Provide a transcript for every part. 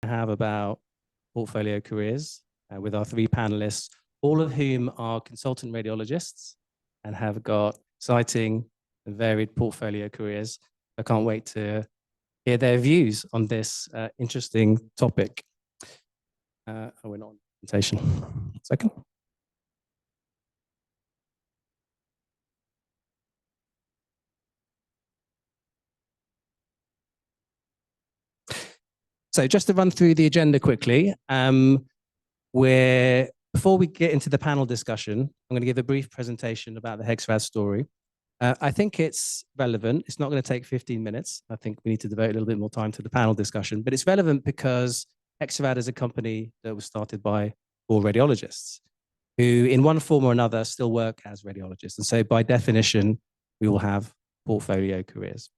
have about portfolio careers with our three panelists, all of whom are consultant radiologists and have got exciting and varied portfolio careers. I can't wait to hear their views on this interesting topic. We're not on presentation. Second. So just to run through the agenda quickly, before we get into the panel discussion, I'm going to give a brief presentation about the Hexarad story. I think it's relevant. It's not going to take 15 minutes. I think we need to devote a little bit more time to the panel discussion, but it's relevant because Hexarad is a company that was started by 4 radiologists who in one form or another still work as radiologists. And so by definition, we will have portfolio careers.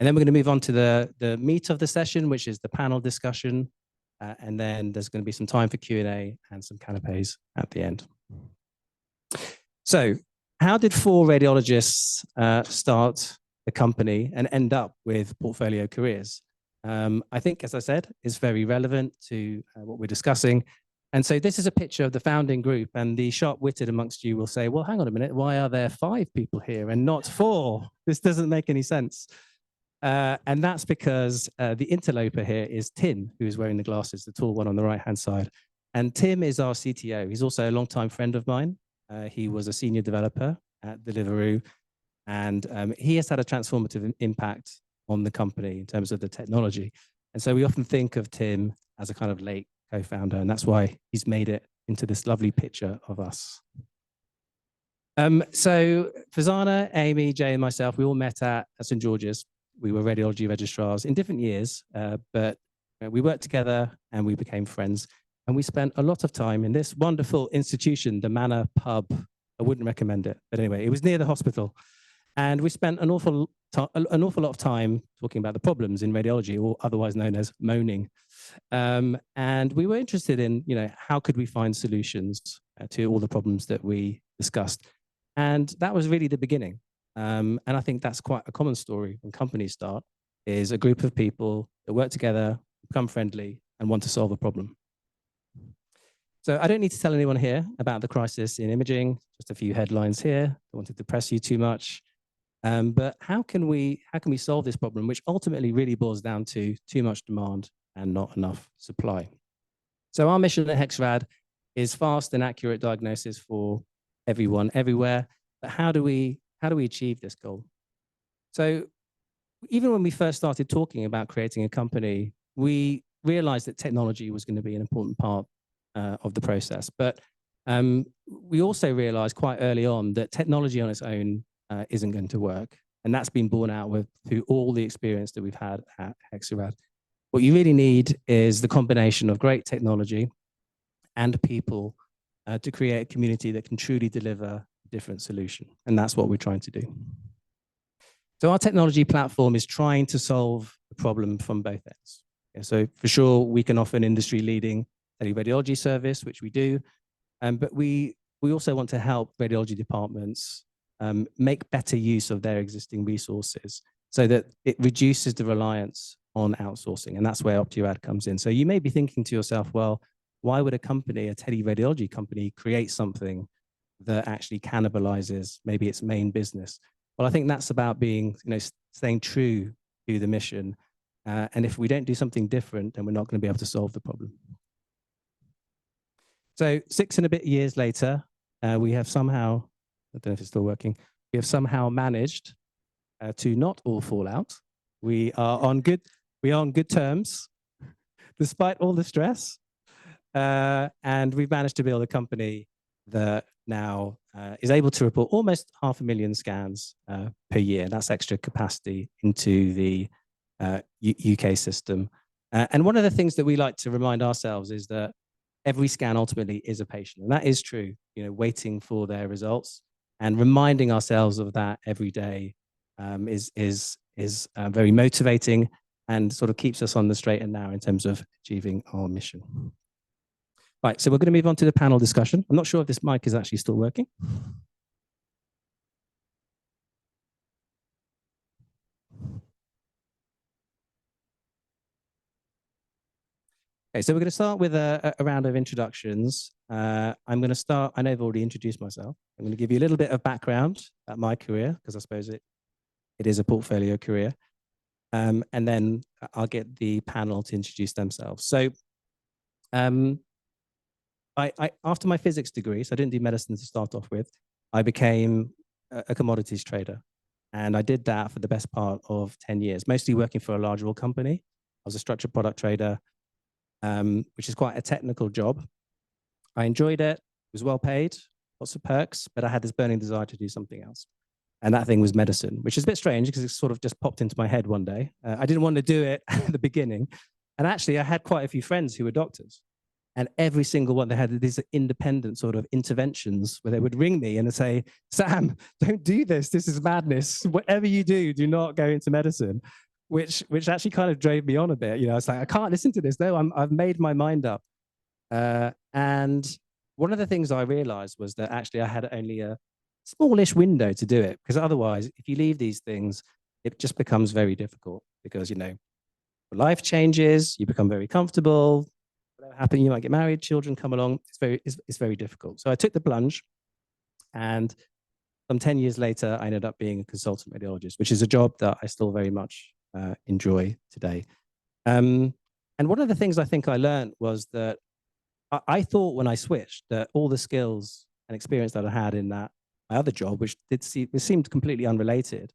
And then we're going to move on to the meat of the session, which is the panel discussion. And then there's going to be some time for Q&A and some canapes at the end. So how did 4 radiologists start a company and end up with portfolio careers? I think, as I said, is very relevant to what we're discussing. And so this is a picture of the founding group, and the sharp-witted amongst you will say, well, hang on a minute, why are there 5 people here and not 4? This doesn't make any sense. And that's because the interloper here is Tim, who is wearing the glasses, the tall one on the right-hand side. And Tim is our CTO. He's also a longtime friend of mine. He was a senior developer at Deliveroo, and he has had a transformative impact on the company in terms of the technology. And so we often think of Tim as a kind of late co-founder, and that's why he's made it into this lovely picture of us. So Fazana, Amy, Jay, and myself, we all met at St. George's. We were radiology registrars in different years, but we worked together and we became friends. And we spent a lot of time in this wonderful institution, the Manor Pub. I wouldn't recommend it, but anyway, it was near the hospital. And we spent an awful lot of time talking about the problems in radiology, or otherwise known as moaning. And we were interested in, how could we find solutions to all the problems that we discussed? And that was really the beginning. And I think that's quite a common story when companies start, is a group of people that work together, become friendly, and want to solve a problem. So I don't need to tell anyone here about the crisis in imaging, just a few headlines here. Don't want to depress you too much. But how can we solve this problem, which ultimately really boils down to too much demand and not enough supply? So our mission at Hexarad is fast and accurate diagnosis for everyone, everywhere. But how do we achieve this goal? So even when we first started talking about creating a company, we realized that technology was going to be an important part of the process. But we also realized quite early on that technology on its own isn't going to work. And that's been borne out through all the experience that we've had at Hexarad. What you really need is the combination of great technology and people to create a community that can truly deliver a different solution. And that's what we're trying to do. So our technology platform is trying to solve the problem from both ends. Yeah, so for sure, we can offer an industry-leading teleradiology service, which we do. But we also want to help radiology departments make better use of their existing resources so that it reduces the reliance on outsourcing. And that's where OptiRad comes in. So you may be thinking to yourself, well, why would a teleradiology company, create something that actually cannibalizes maybe its main business? Well, I think that's about staying true to the mission. And if we don't do something different, then we're not going to be able to solve the problem. So 6 and a bit years later, we have somehow, I don't know if it's still working, we have somehow managed to not all fall out. We are on good terms, despite all the stress. And we've managed to build a company that now is able to report almost 500,000 scans per year. That's extra capacity into the UK system. And one of the things that we like to remind ourselves is that every scan ultimately is a patient. And that is true, waiting for their results and reminding ourselves of that every day is very motivating and sort of keeps us on the straight and narrow in terms of achieving our mission. Right, so we're going to move on to the panel discussion. I'm not sure if this mic is actually still working. Okay, so we're going to start with a round of introductions. I'm going to start, I know I've already introduced myself. I'm going to give you a little bit of background about my career, because I suppose it is a portfolio career. And then I'll get the panel to introduce themselves. So after my physics degree, so I didn't do medicine to start off with, I became a commodities trader. And I did that for the best part of 10 years, mostly working for a large oil company. I was a structured product trader, which is quite a technical job. I enjoyed it. It was well paid, lots of perks, but I had this burning desire to do something else. And that thing was medicine, which is a bit strange because it sort of just popped into my head one day. I didn't want to do it at the beginning. And actually, I had quite a few friends who were doctors. And every single one, they had these independent sort of interventions where they would ring me and say, Sam, don't do this. This is madness. Whatever you do not go into medicine, which actually kind of drove me on a bit. You know, it's like, I can't listen to this. No, I've made my mind up. And one of the things I realized was that actually I had only a smallish window to do it, because otherwise, if you leave these things, it just becomes very difficult because, you know, life changes, you become very comfortable. Whatever happens, you might get married, children come along. It's very difficult. So I took the plunge, and some 10 years later, I ended up being a consultant radiologist, which is a job that I still very much enjoy today. And one of the things I think I learned was that I thought when I switched that all the skills and experience that I had in my other job, which seemed completely unrelated,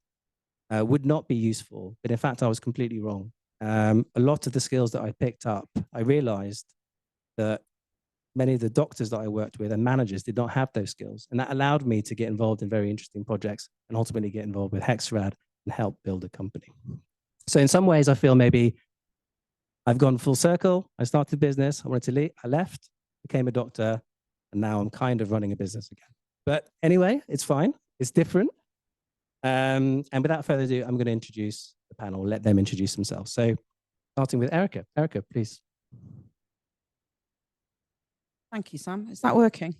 would not be useful. But in fact, I was completely wrong. A lot of the skills that I picked up, I realized that many of the doctors that I worked with and managers did not have those skills. And that allowed me to get involved in very interesting projects and ultimately get involved with Hexarad and help build a company. So in some ways, I feel maybe I've gone full circle. I started a business. I wanted to leave. I left, became a doctor, and now I'm kind of running a business again. But anyway, it's fine. It's different. And without further ado, I'm going to introduce the panel, let them introduce themselves. So starting with Erika. Erika, please. Thank you, Sam. Is that working?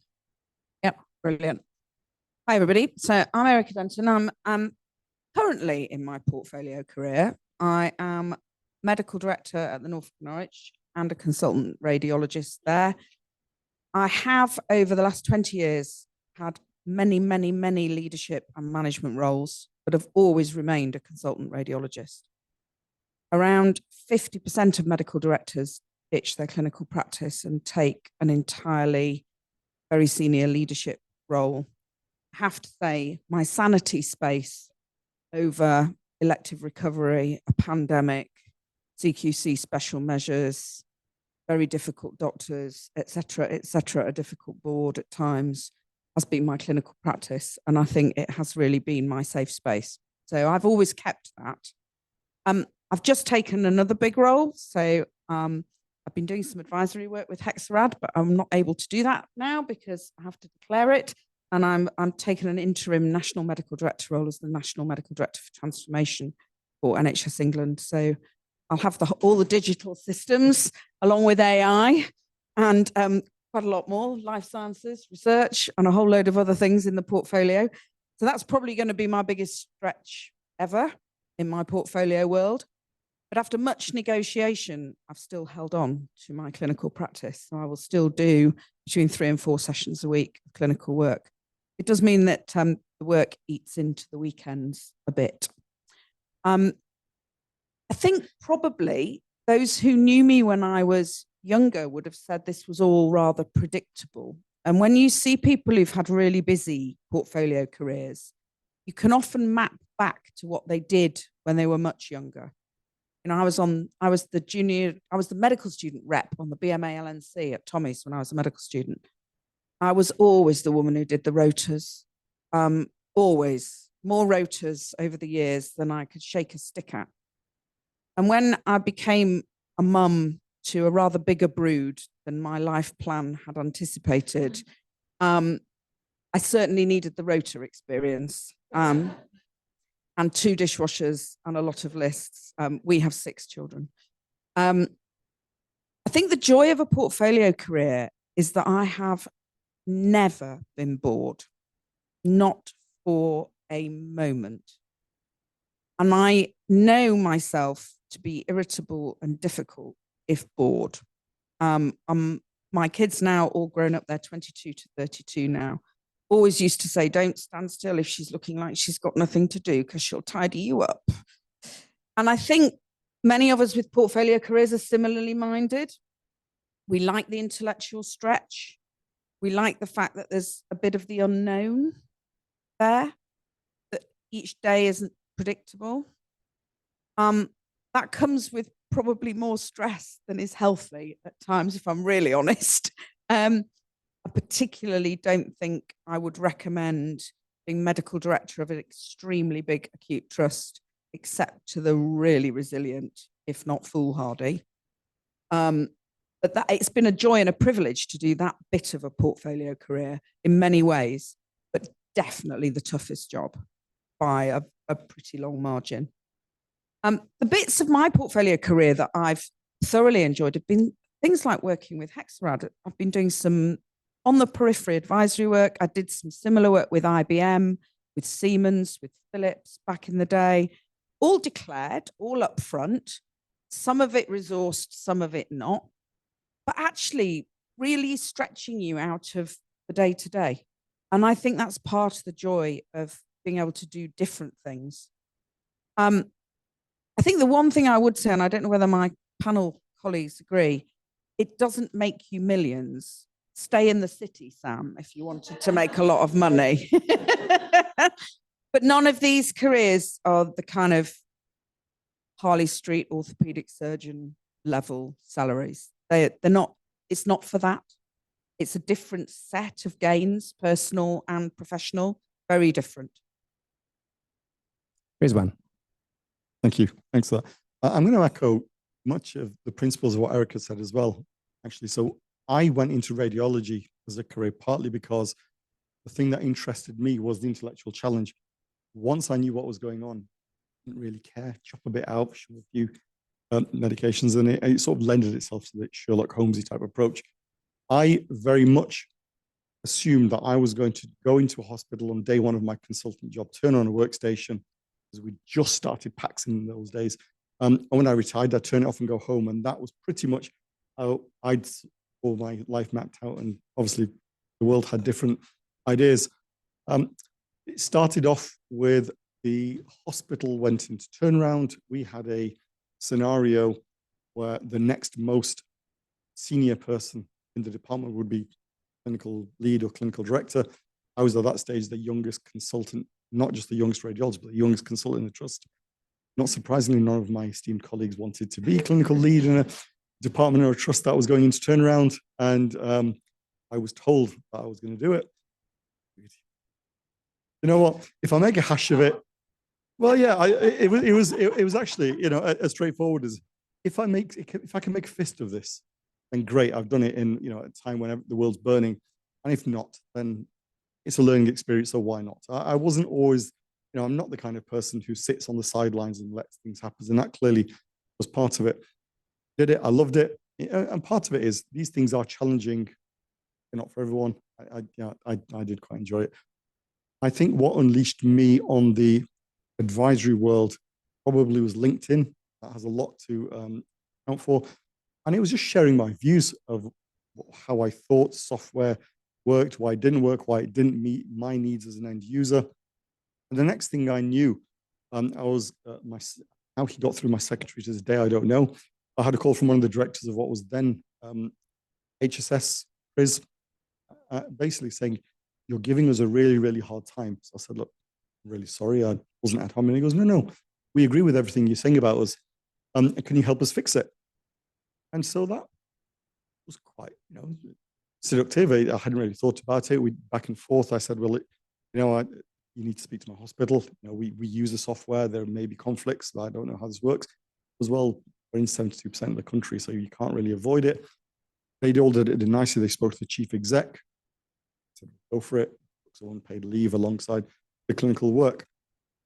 Yep, brilliant. Hi, everybody. So I'm Erika Denton. I'm currently in my portfolio career. I am medical director at the North of Norwich and a consultant radiologist there. I have, over the last 20 years, had many leadership and management roles, but have always remained a consultant radiologist. Around 50% of medical directors ditch their clinical practice and take an entirely very senior leadership role. I have to say, my sanity space over elective recovery, a pandemic, CQC special measures, very difficult doctors, etc., a difficult board at times, has been my clinical practice. And I think it has really been my safe space. So I've always kept that. I've just taken another big role. So I've been doing some advisory work with Hexarad, but I'm not able to do that now because I have to declare it. And I'm taking an interim national medical director role as the national medical director for transformation for NHS England. So I'll have all the digital systems along with AI and quite a lot more life sciences, research, and a whole load of other things in the portfolio. So that's probably going to be my biggest stretch ever in my portfolio world. But after much negotiation, I've still held on to my clinical practice. So I will still do between 3 and 4 sessions a week of clinical work. It does mean that the work eats into the weekends a bit. I think probably those who knew me when I was younger would have said this was all rather predictable. And when you see people who've had really busy portfolio careers, you can often map back to what they did when they were much younger. You know, I was the medical student rep on the BMA LNC at Tommy's when I was a medical student. I was always the woman who did the rotas, always more rotas over the years than I could shake a stick at. And when I became a mum to a rather bigger brood than my life plan had anticipated, I certainly needed the rota experience. And 2 dishwashers and a lot of lists. We have 6 children. I think the joy of a portfolio career is that I have never been bored, not for a moment. And I know myself to be irritable and difficult if bored. My kids now all grown up, they're 22 to 32 now. Always used to say, don't stand still if she's looking like she's got nothing to do because she'll tidy you up. And I think many of us with portfolio careers are similarly minded. We like the intellectual stretch. We like the fact that there's a bit of the unknown there, that each day isn't predictable. That comes with probably more stress than is healthy at times, if I'm really honest. I particularly don't think I would recommend being medical director of an extremely big acute trust, except to the really resilient, if not foolhardy. But it's been a joy and a privilege to do that bit of a portfolio career in many ways, but definitely the toughest job by a pretty long margin. The bits of my portfolio career that I've thoroughly enjoyed have been things like working with Hexarad. I've been doing some on the periphery advisory work. I did some similar work with IBM, with Siemens, with Philips back in the day, all declared, all up front, some of it resourced, some of it not, but actually really stretching you out of the day-to-day. And I think that's part of the joy of being able to do different things. I think the one thing I would say, and I don't know whether my panel colleagues agree, it doesn't make you millions. Stay in the city, Sam, if you wanted to make a lot of money. But none of these careers are the kind of Harley Street orthopedic surgeon level salaries. They're not, it's not for that. It's a different set of gains, personal and professional, very different. Rizwan. Thank you. Thanks for that. I'm going to echo much of the principles of what Erika said as well, actually. So I went into radiology as a career partly because the thing that interested me was the intellectual challenge. Once I knew what was going on, I didn't really care, chop a bit out, shove a few medications, and it sort of lended itself to the Sherlock Holmesy type approach. I very much assumed that I was going to go into a hospital on day one of my consultant job, turn on a workstation, because we just started PACS in those days. And when I retired, I'd turn it off and go home. And that was pretty much how I'd all my life mapped out. And obviously, the world had different ideas. It started off with the hospital went into turnaround. We had a scenario where the next most senior person in the department would be clinical lead or clinical director. I was at that stage the youngest consultant, not just the youngest radiologist, but the youngest consultant in the trust. Not surprisingly, none of my esteemed colleagues wanted to be clinical lead in a department or a trust that was going into turnaround. And I was told that I was going to do it. You know what? If I make a hash of it, well, yeah, it was actually, you know, as straightforward as if I can make a fist of this, then great. I've done it in, you know, a time when the world's burning, and if not, then it's a learning experience. So why not? I wasn't always, you know, I'm not the kind of person who sits on the sidelines and lets things happen, and that clearly was part of it. Did it? I loved it, and part of it is these things are challenging. They're not for everyone. I did quite enjoy it. I think what unleashed me on the advisory world probably was LinkedIn. That has a lot to account for. And it was just sharing my views of how I thought software worked, why it didn't work, why it didn't meet my needs as an end user. And the next thing I knew, I was, how he got through my secretary to this day, I don't know. I had a call from one of the directors of what was then HSS, Riz, basically saying, you're giving us a really, really hard time. So I said, look, I'm really sorry, I wasn't at home. And he goes, no, we agree with everything you're saying about us. Can you help us fix it? And so that was quite, you know, seductive. I hadn't really thought about it. We back and forth. I said, well, you know, you need to speak to my hospital. You know, we use the software. There may be conflicts. I don't know how this works. As well, we're in 72% of the country, so you can't really avoid it. They all did it nicely. They spoke to the chief exec. Said, go for it. So unpaid leave alongside the clinical work.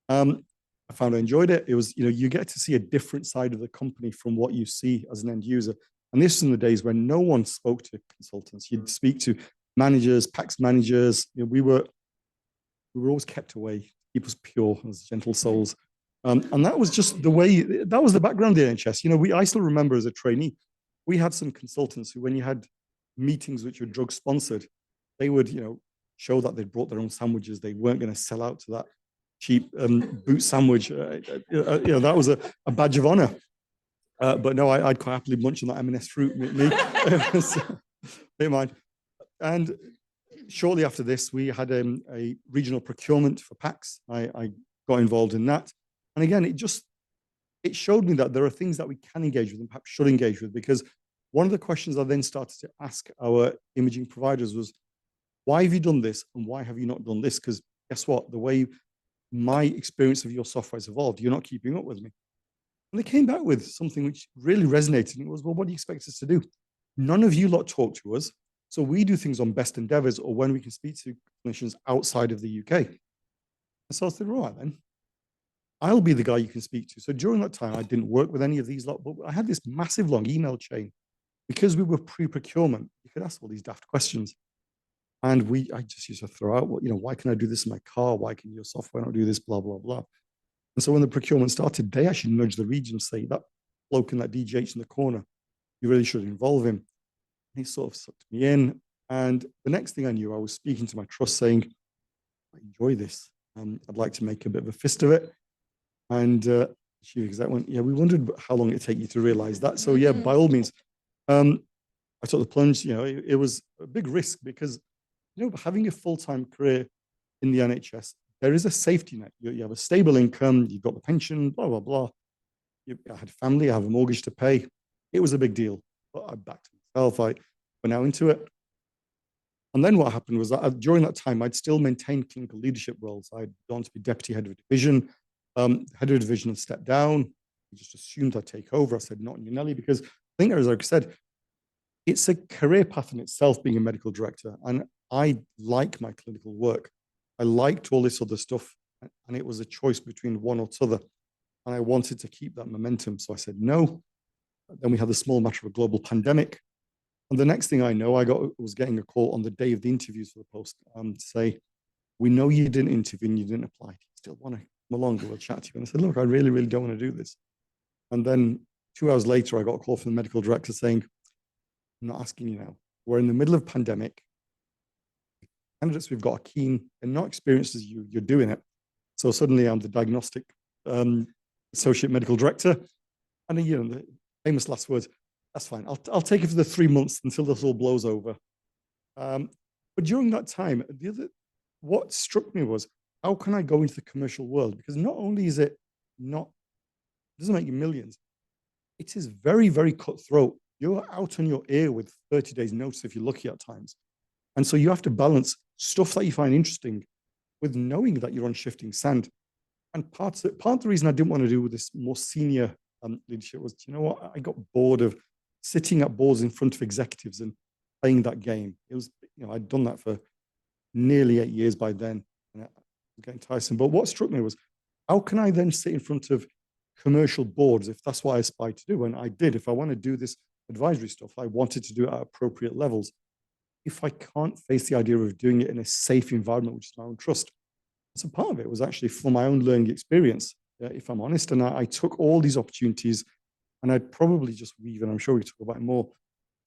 I found I enjoyed it. It was, you know, you get to see a different side of the company from what you see as an end user. And this was in the days when no one spoke to consultants. You'd speak to managers, PACS managers. You know, we were always kept away, keep us pure as gentle souls. And that was just the way, that was the background of the NHS. You know, I still remember as a trainee, we had some consultants who, when you had meetings which were drug sponsored, they would, show that they'd brought their own sandwiches. They weren't going to sell out to that cheap boot sandwich. That was a badge of honor. But no, I'd quite happily munch on that M&S fruit. Never mind. And shortly after this, we had a regional procurement for packs. I got involved in that. And again, it showed me that there are things that we can engage with and perhaps should engage with, because one of the questions I then started to ask our imaging providers was, why have you done this and why have you not done this? Because guess what? The way my experience of your software has evolved, you're not keeping up with me. And they came back with something which really resonated. And it was, well, what do you expect us to do? None of you lot talk to us. So we do things on best endeavors or when we can speak to clinicians outside of the UK. And so I said, all right, then. I'll be the guy you can speak to. So during that time, I didn't work with any of these lot, but I had this massive long email chain. Because we were pre-procurement, you could ask all these daft questions. And I just used to throw out, why can I do this in my car? Why can your software not do this? Blah, blah, blah. And so when the procurement started, they actually nudged the region, say, that bloke in that DGH in the corner, you really should involve him. And he sort of sucked me in. And the next thing I knew, I was speaking to my trust saying, I enjoy this. I'd like to make a bit of a fist of it. And chief exec went, yeah, we wondered how long it'd take you to realize that. So yeah, by all means, I took the plunge. It was a big risk because, having a full-time career in the NHS, there is a safety net. You have a stable income, you've got the pension, blah, blah, blah. I had family, I have a mortgage to pay. It was a big deal, but I backed myself. I went out into it. And then what happened was that during that time, I'd still maintained clinical leadership roles. I'd gone to be deputy head of a division. Head of a division had stepped down. I just assumed I'd take over. I said, not in your Nelly, because I think, as I said, it's a career path in itself being a medical director. And I like my clinical work. I liked all this other stuff. And it was a choice between one or t'other. And I wanted to keep that momentum. So I said, no. Then we had the small matter of a global pandemic. And the next thing I know, was getting a call on the day of the interviews for the post to say, we know you didn't interview and you didn't apply. Do you still want to come along? We'll chat to you. And I said, look, I really, really don't want to do this. And then 2 hours later, I got a call from the medical director saying, I'm not asking you now. We're in the middle of pandemic. Candidates we've got are keen and not experienced as you, you're doing it. So suddenly I'm the diagnostic associate medical director. And the famous last words, that's fine. I'll take it for the 3 months until this all blows over. But during that time, what struck me was, how can I go into the commercial world? Because not only is it doesn't make you millions, it is very, very cutthroat. You're out on your ear with 30 days notice if you're lucky at times. And so you have to balance stuff that you find interesting with knowing that you're on shifting sand. And part of the reason I didn't want to do with this more senior leadership was, you know what, I got bored of sitting at boards in front of executives and playing that game. It was, I'd done that for nearly 8 years by then, and I was getting tiresome. But what struck me was, how can I then sit in front of commercial boards if that's what I aspired to do? And I did. If I want to do this advisory stuff, I wanted to do it at appropriate levels. If I can't face the idea of doing it in a safe environment, which is my own trust. So part of it was actually for my own learning experience, if I'm honest. And I took all these opportunities, and I'd probably just weave, and I'm sure we can talk about it more,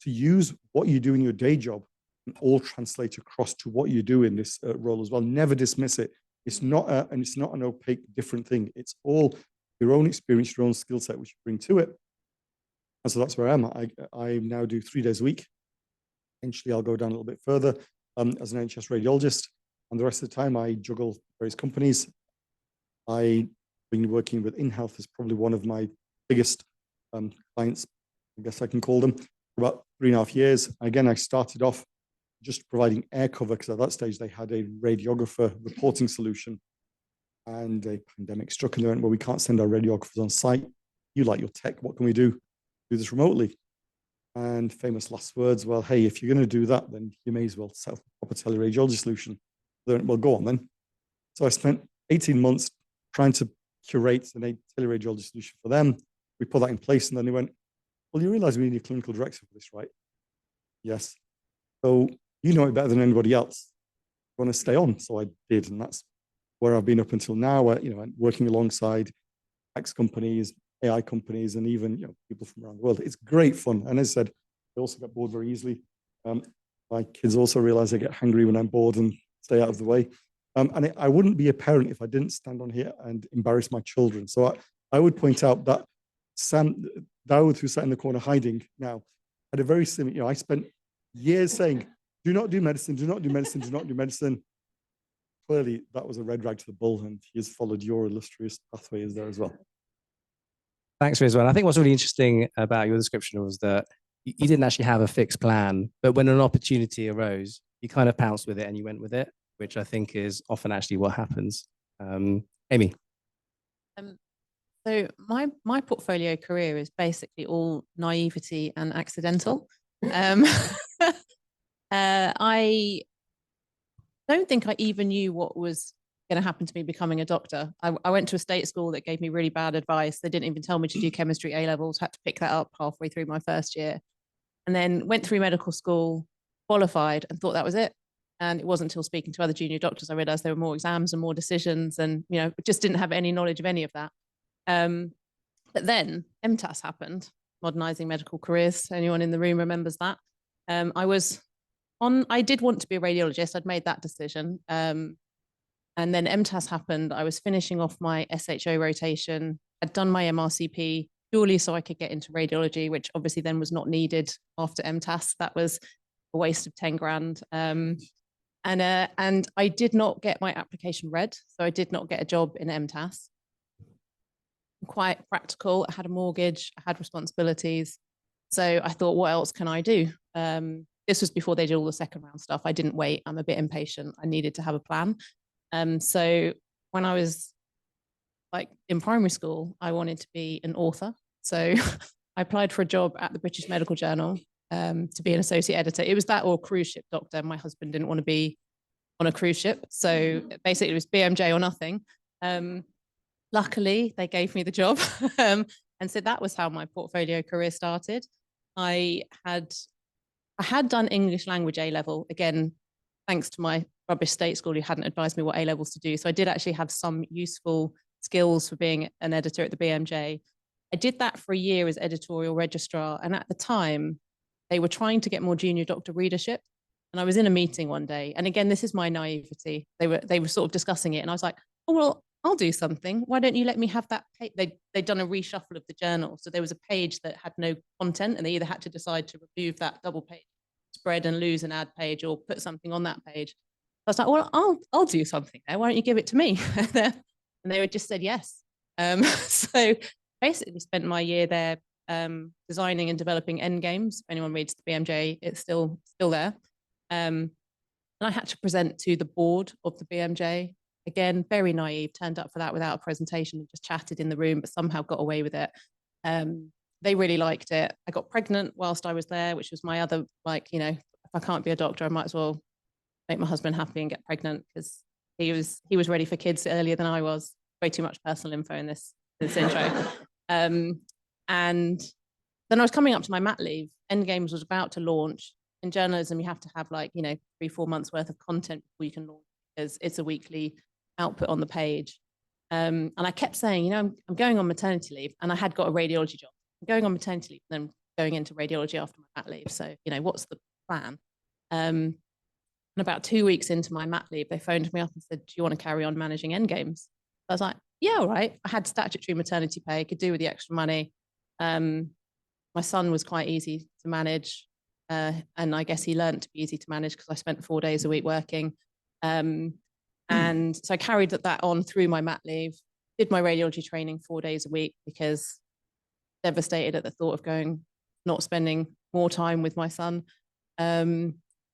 to use what you do in your day job and all translate across to what you do in this role as well. Never dismiss it. It's not an opaque, different thing. It's all your own experience, your own skill set, which you bring to it. And so that's where I am. I now do 3 days a week. Eventually, I'll go down a little bit further as an NHS radiologist. And the rest of the time, I juggle various companies. I've been working with InHealth as probably one of my biggest clients, I guess I can call them, for about 3.5 years. Again, I started off just providing air cover because at that stage, they had a radiographer reporting solution. And a pandemic struck, and they went, well, we can't send our radiographers on site. You like your tech, what can we do? Do this remotely. And famous last words, well, hey, if you're going to do that, then you may as well set up a proper teleradiology solution. They went, well, go on then. So I spent 18 months trying to curate a teleradiology solution for them. We put that in place, and then they went, well, you realize we need a clinical director for this, right? Yes. So you know it better than anybody else. I want to stay on. So I did, and that's where I've been up until now, working alongside tax companies, AI companies, and even people from around the world. It's great fun. And as I said, I also get bored very easily. My kids also realize I get hungry when I'm bored and stay out of the way. And I wouldn't be a parent if I didn't stand on here and embarrass my children. So I would point out that Sam Dawood, who sat in the corner hiding now, had a very similar, I spent years saying, do not do medicine, do not do medicine, do not do medicine. Clearly, that was a red rag to the bull, and he has followed your illustrious pathways there as well. Thanks, Rizwan. I think what's really interesting about your description was that you didn't actually have a fixed plan, but when an opportunity arose, you kind of pounced with it and you went with it, which I think is often actually what happens. Amy. So my portfolio career is basically all naivety and accidental. I don't think I even knew what was going to happen to me becoming a doctor. I went to a state school that gave me really bad advice. They didn't even tell me to do chemistry A-levels, had to pick that up halfway through my first year. And then went through medical school, qualified, and thought that was it. And it wasn't until speaking to other junior doctors I realized there were more exams and more decisions, and just didn't have any knowledge of any of that. But then MTAS happened, modernizing medical careers. Anyone in the room remembers that? I did want to be a radiologist. I'd made that decision. And then MTAS happened. I was finishing off my SHO rotation. I'd done my MRCP purely so I could get into radiology, which obviously then was not needed after MTAS. That was a waste of 10 grand. And I did not get my application read. So I did not get a job in MTAS. Quite practical. I had a mortgage, I had responsibilities. So I thought, what else can I do? This was before they did all the second round stuff. I didn't wait. I'm a bit impatient. I needed to have a plan. So when I was in primary school, I wanted to be an author. So I applied for a job at the British Medical Journal to be an associate editor. It was that or cruise ship doctor. My husband didn't want to be on a cruise ship. So basically it was BMJ or nothing. Luckily, they gave me the job. And so that was how my portfolio career started. I had done English language A-level, again, thanks to my rubbish state school who hadn't advised me what A-levels to do. So I did actually have some useful skills for being an editor at the BMJ. I did that for a year as editorial registrar. And at the time, they were trying to get more junior doctor readership. And I was in a meeting one day. And again, this is my naivety. They were sort of discussing it. And I was like, oh, well, I'll do something. Why don't you let me have that page? They'd done a reshuffle of the journal. So there was a page that had no content and they either had to decide to remove that double page, spread and lose an ad page or put something on that page. I was like, well, I'll do something there. Why don't you give it to me? And they would just said yes. So basically spent my year there designing and developing end games. If anyone reads the BMJ, it's still there. And I had to present to the board of the BMJ. Again, very naive, turned up for that without a presentation and just chatted in the room, but somehow got away with it. They really liked it. I got pregnant whilst I was there, which was my other, if I can't be a doctor, I might as well make my husband happy and get pregnant because he was ready for kids earlier than I was. Way too much personal info in this intro. And then I was coming up to my mat leave. Endgames was about to launch. In journalism, you have to have 3-4 months worth of content before you can launch because it's a weekly output on the page. And I kept saying, I'm going on maternity leave, and I had got a radiology job. I'm going on maternity leave, and then going into radiology after my mat leave. So, what's the plan? And about 2 weeks into my mat leave, they phoned me up and said, do you want to carry on managing Endgames? I was like, yeah, all right. I had statutory maternity pay, could do with the extra money. My son was quite easy to manage. And I guess he learned to be easy to manage because I spent 4 days a week working. And so I carried that on through my mat leave, did my radiology training 4 days a week because devastated at the thought of not spending more time with my son.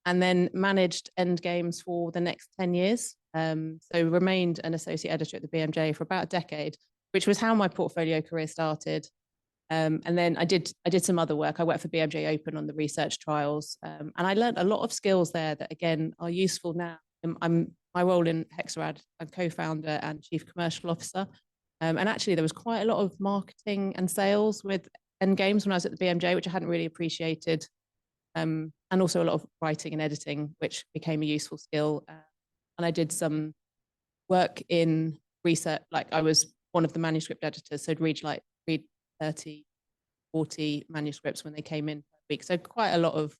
And then managed Endgames for the next 10 years. So remained an associate editor at the BMJ for about a decade, which was how my portfolio career started. And then I did some other work. I worked for BMJ Open on the research trials. And I learned a lot of skills there that, again, are useful now. My role in Hexarad, I'm co-founder and chief commercial officer. And actually, there was quite a lot of marketing and sales with Endgames when I was at the BMJ, which I hadn't really appreciated. And also a lot of writing and editing, which became a useful skill. And I did some work in research, I was one of the manuscript editors. So I'd read 30, 40 manuscripts when they came in per week. So quite a lot of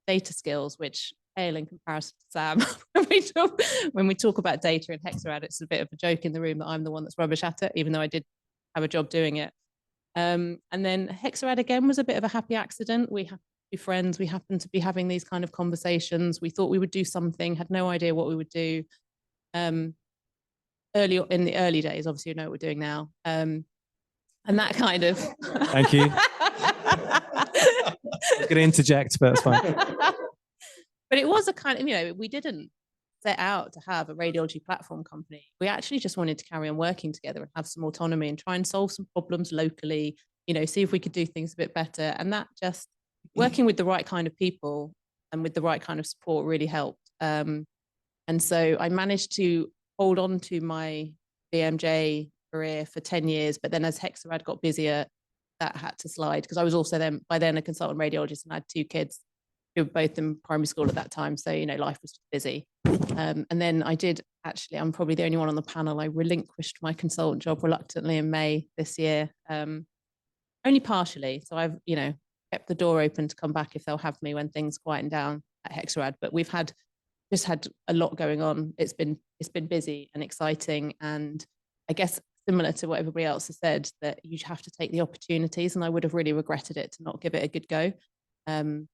data skills, which pale in comparison to Sam. when we talk about data in Hexarad, it's a bit of a joke in the room that I'm the one that's rubbish at it, even though I did have a job doing it. And then Hexarad again was a bit of a happy accident. We happened to be friends. We happened to be having these kind of conversations. We thought we would do something, had no idea what we would do. Early in the early days, obviously you know what we're doing now. And that kind of Thank you. I was going to interject, but it's fine. But it was a kind of, you know, we didn't set out to have a radiology platform company. We actually just wanted to carry on working together and have some autonomy and try and solve some problems locally, you know, see if we could do things a bit better. And that just working with the right kind of people and with the right kind of support really helped. And so I managed to hold on to my BMJ career for 10 years. But then as Hexarad got busier, that had to slide because I was also then by then a consultant radiologist and I had 2 kids who were both in primary school at that time. So, you know, life was busy. And then I did actually, I'm probably the only one on the panel. I relinquished my consultant job reluctantly in May this year, only partially. So I've, you know, kept the door open to come back if they'll have me when things quieten down at Hexarad. But we've just had a lot going on. It's been busy and exciting. And I guess similar to what everybody else has said, that you have to take the opportunities. And I would have really regretted it to not give it a good go. And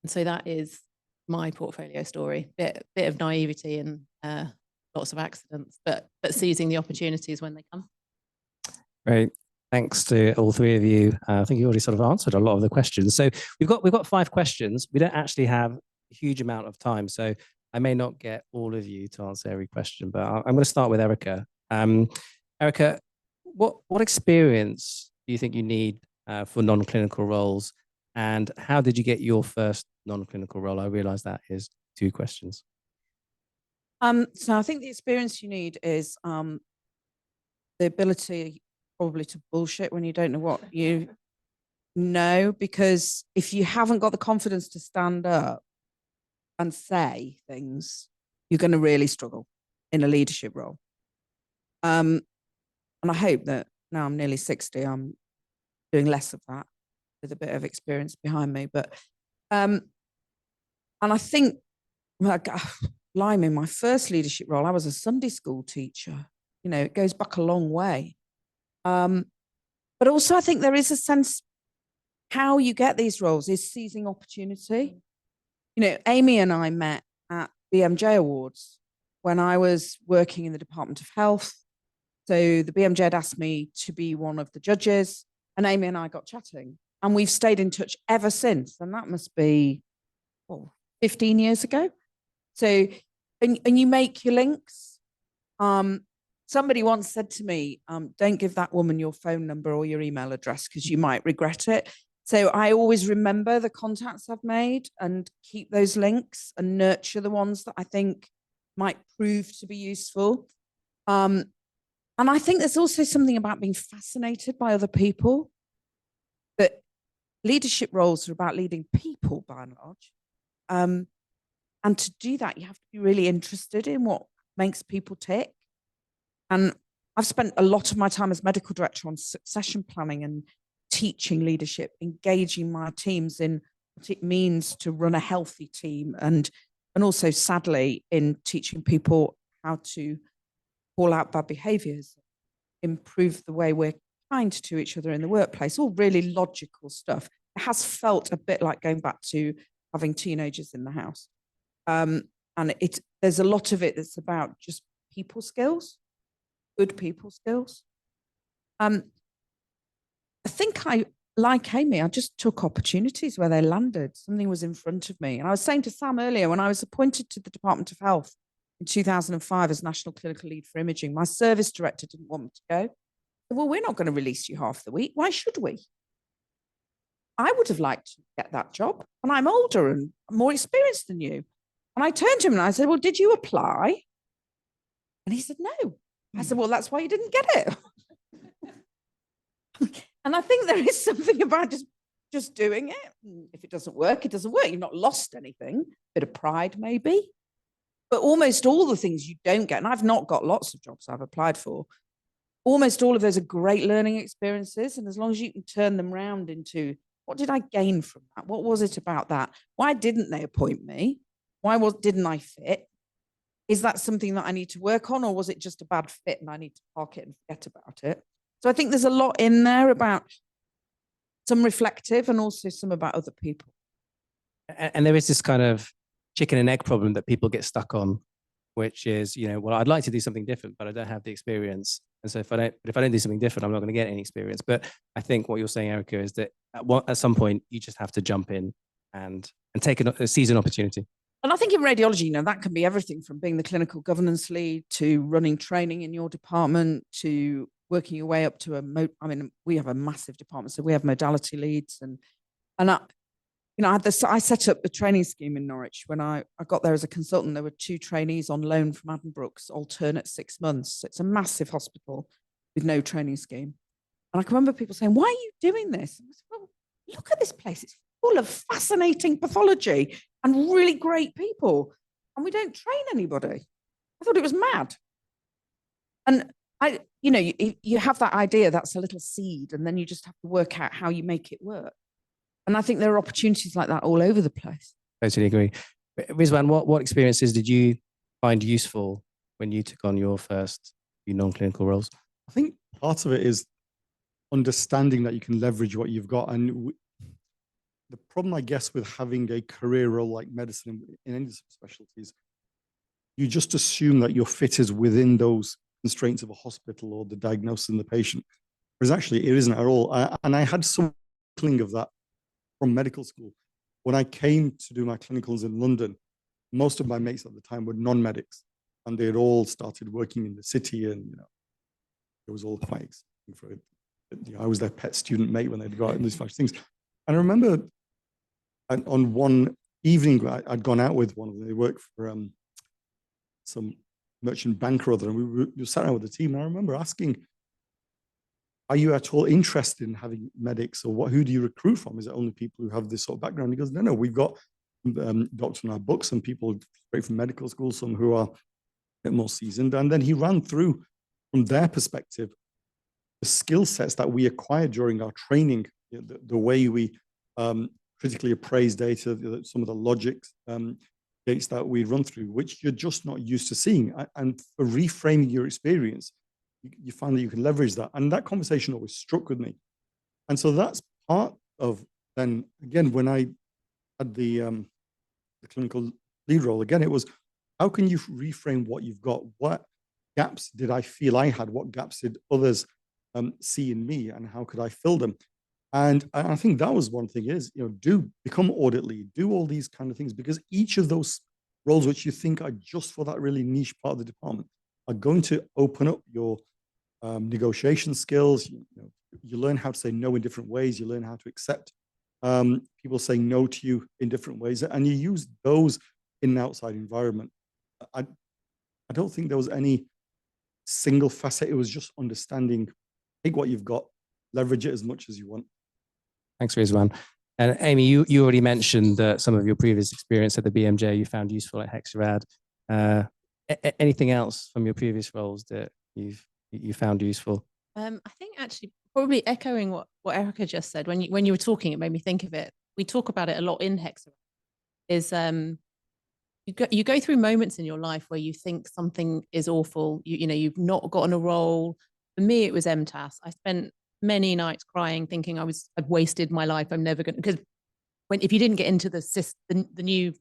so that is my portfolio story. Bit of naivety and lots of accidents, but seizing the opportunities when they come. Great. Thanks to all 3 of you. I think you already sort of answered a lot of the questions. So we've got 5 questions. We don't actually have a huge amount of time, so I may not get all of you to answer every question, but I'm going to start with Erika. Erika, what experience do you think you need for non-clinical roles, and how did you get your first non-clinical role? I realize that is 2 questions. So I think the experience you need is the ability probably to bullshit when you don't know what you know, because if you haven't got the confidence to stand up and say things, you're going to really struggle in a leadership role. And I hope that now I'm nearly 60, I'm doing less of that with a bit of experience behind me. But and I think, blimey, my first leadership role, I was a Sunday school teacher. You know, it goes back a long way. But also I think there is a sense how you get these roles is seizing opportunity. You know, Amy and I met at BMJ Awards when I was working in the Department of Health. So the BMJ had asked me to be one of the judges, and Amy and I got chatting, and we've stayed in touch ever since. And that must be 15 years ago. So, and you make your links. Somebody once said to me, don't give that woman your phone number or your email address because you might regret it. So I always remember the contacts I've made and keep those links and nurture the ones that I think might prove to be useful. And I think there's also something about being fascinated by other people. But leadership roles are about leading people by and large. And to do that, you have to be really interested in what makes people tick. And I've spent a lot of my time as medical director on succession planning and teaching leadership, engaging my teams in what it means to run a healthy team, and also, sadly, in teaching people how to call out bad behaviours, improve the way we're kind to each other in the workplace, all really logical stuff. It has felt a bit like going back to having teenagers in the house. And there's a lot of it that's about just people skills, good people skills. I think like Amy, I just took opportunities where they landed. Something was in front of me. And I was saying to Sam earlier, when I was appointed to the Department of Health in 2005 as National Clinical Lead for Imaging, my service director didn't want me to go. Well, we're not going to release you half the week. Why should we? I would have liked to get that job. And I'm older and more experienced than you. And I turned to him and I said, well, did you apply? And he said, no. I said, well, that's why you didn't get it. And I think there is something about just doing it. If it doesn't work, it doesn't work. You've not lost anything. Bit of pride, maybe. But almost all the things you don't get, and I've not got lots of jobs I've applied for, almost all of those are great learning experiences. And as long as you can turn them round into, what did I gain from that? What was it about that? Why didn't they appoint me? Didn't I fit? Is that something that I need to work on, or was it just a bad fit and I need to park it and forget about it? So I think there's a lot in there about some reflective and also some about other people. And there is this kind of chicken and egg problem that people get stuck on, which is, well, I'd like to do something different, but I don't have the experience. And so if I don't do something different, I'm not going to get any experience. But I think what you're saying, Erika, is that at some point you just have to jump in and seize an opportunity. And I think in radiology, that can be everything from being the clinical governance lead to running training in your department to working your way up to we have a massive department, so we have modality leads and I set up the training scheme in Norwich. When I got there as a consultant, there were 2 trainees on loan from Addenbrooke's, alternate 6 months. It's a massive hospital with no training scheme. And I can remember people saying, why are you doing this? And I said, well, look at this place. It's full of fascinating pathology and really great people. And we don't train anybody. I thought it was mad. And you have that idea, that's a little seed, and then you just have to work out how you make it work. And I think there are opportunities like that all over the place. Totally agree. Rizwan, what experiences did you find useful when you took on your first few non-clinical roles? I think part of it is understanding that you can leverage what you've got. And the problem, I guess, with having a career role like medicine in any specialties, you just assume that your fit is within those constraints of a hospital or the diagnosis and the patient. Whereas actually it isn't at all. And I had some inkling of that from medical school. When I came to do my clinicals in London, most of my mates at the time were non-medics, and they had all started working in the city, and it was all quite exciting for it. I was their pet student mate when they'd go out and these things. And I remember on one evening I'd gone out with one of them. They worked for some merchant bank or other, and we sat down with the team. And I remember asking, are you at all interested in having medics, or who do you recruit from? Is it only people who have this sort of background? He goes, no, we've got doctors in our books and people straight from medical school, some who are a bit more seasoned. And then he ran through, from their perspective, the skill sets that we acquired during our training, the way we critically appraise data, some of the logics gates that we run through, which you're just not used to seeing. And for reframing your experience, you find that you can leverage that. And that conversation always struck with me. And so that's part of, then again, when I had the clinical lead role, again, it was, how can you reframe what you've got? What gaps did I feel I had? What gaps did others see in me, and how could I fill them? And I think that was one thing is, do become audit lead, do all these kind of things, because each of those roles which you think are just for that really niche part of the department are going to open up your negotiation skills. You learn how to say no in different ways. You learn how to accept people saying no to you in different ways, and you use those in an outside environment. I don't think there was any single facet. It was just understanding, take what you've got, leverage it as much as you want. Thanks, Rizwan. And Amy, you already mentioned some of your previous experience at the BMJ you found useful at Hexarad. Anything else from your previous roles that you found useful? I think actually probably echoing what Erika just said, when you were talking, it made me think of it. We talk about it a lot in Hexarad, is you go through moments in your life where you think something is awful, you've not gotten a role. For me, it was MTAS. I spent many nights crying, thinking I'd wasted my life. I'm never going to, because if you didn't get into the new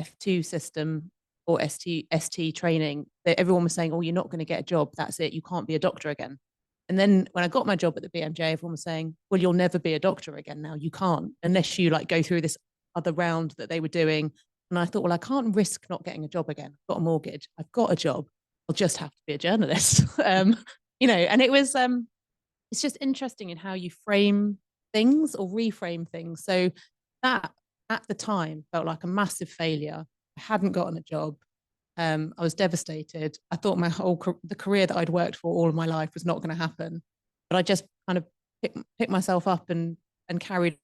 F2 system or ST training, everyone was saying, oh, you're not going to get a job. That's it. You can't be a doctor again. And then when I got my job at the BMJ, everyone was saying, well, you'll never be a doctor again now. You can't, unless you go through this other round that they were doing. And I thought, well, I can't risk not getting a job again. I've got a mortgage. I've got a job. I'll just have to be a journalist. And it was, it's just interesting in how you frame things or reframe things. So that at the time felt like a massive failure. I hadn't gotten a job. I was devastated. I thought the career that I'd worked for all of my life was not going to happen. But I just kind of picked myself up and carried.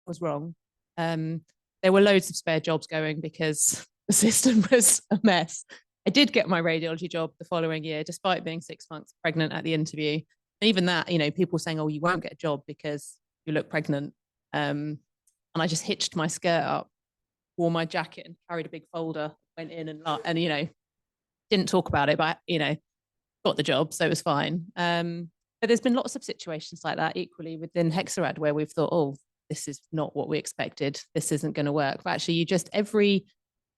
Was wrong. There were loads of spare jobs going because the system was a mess. I did get my radiology job the following year, despite being 6 months pregnant at the interview. And even that, you know, people saying, oh, you won't get a job because you look pregnant. And I just hitched my skirt up, wore my jacket and carried a big folder, went in and you know, didn't talk about it, but, you know, got the job. So it was fine. But there's been lots of situations like that equally within Hexarad where we've thought, oh, this is not what we expected. This isn't going to work. But actually, you just, every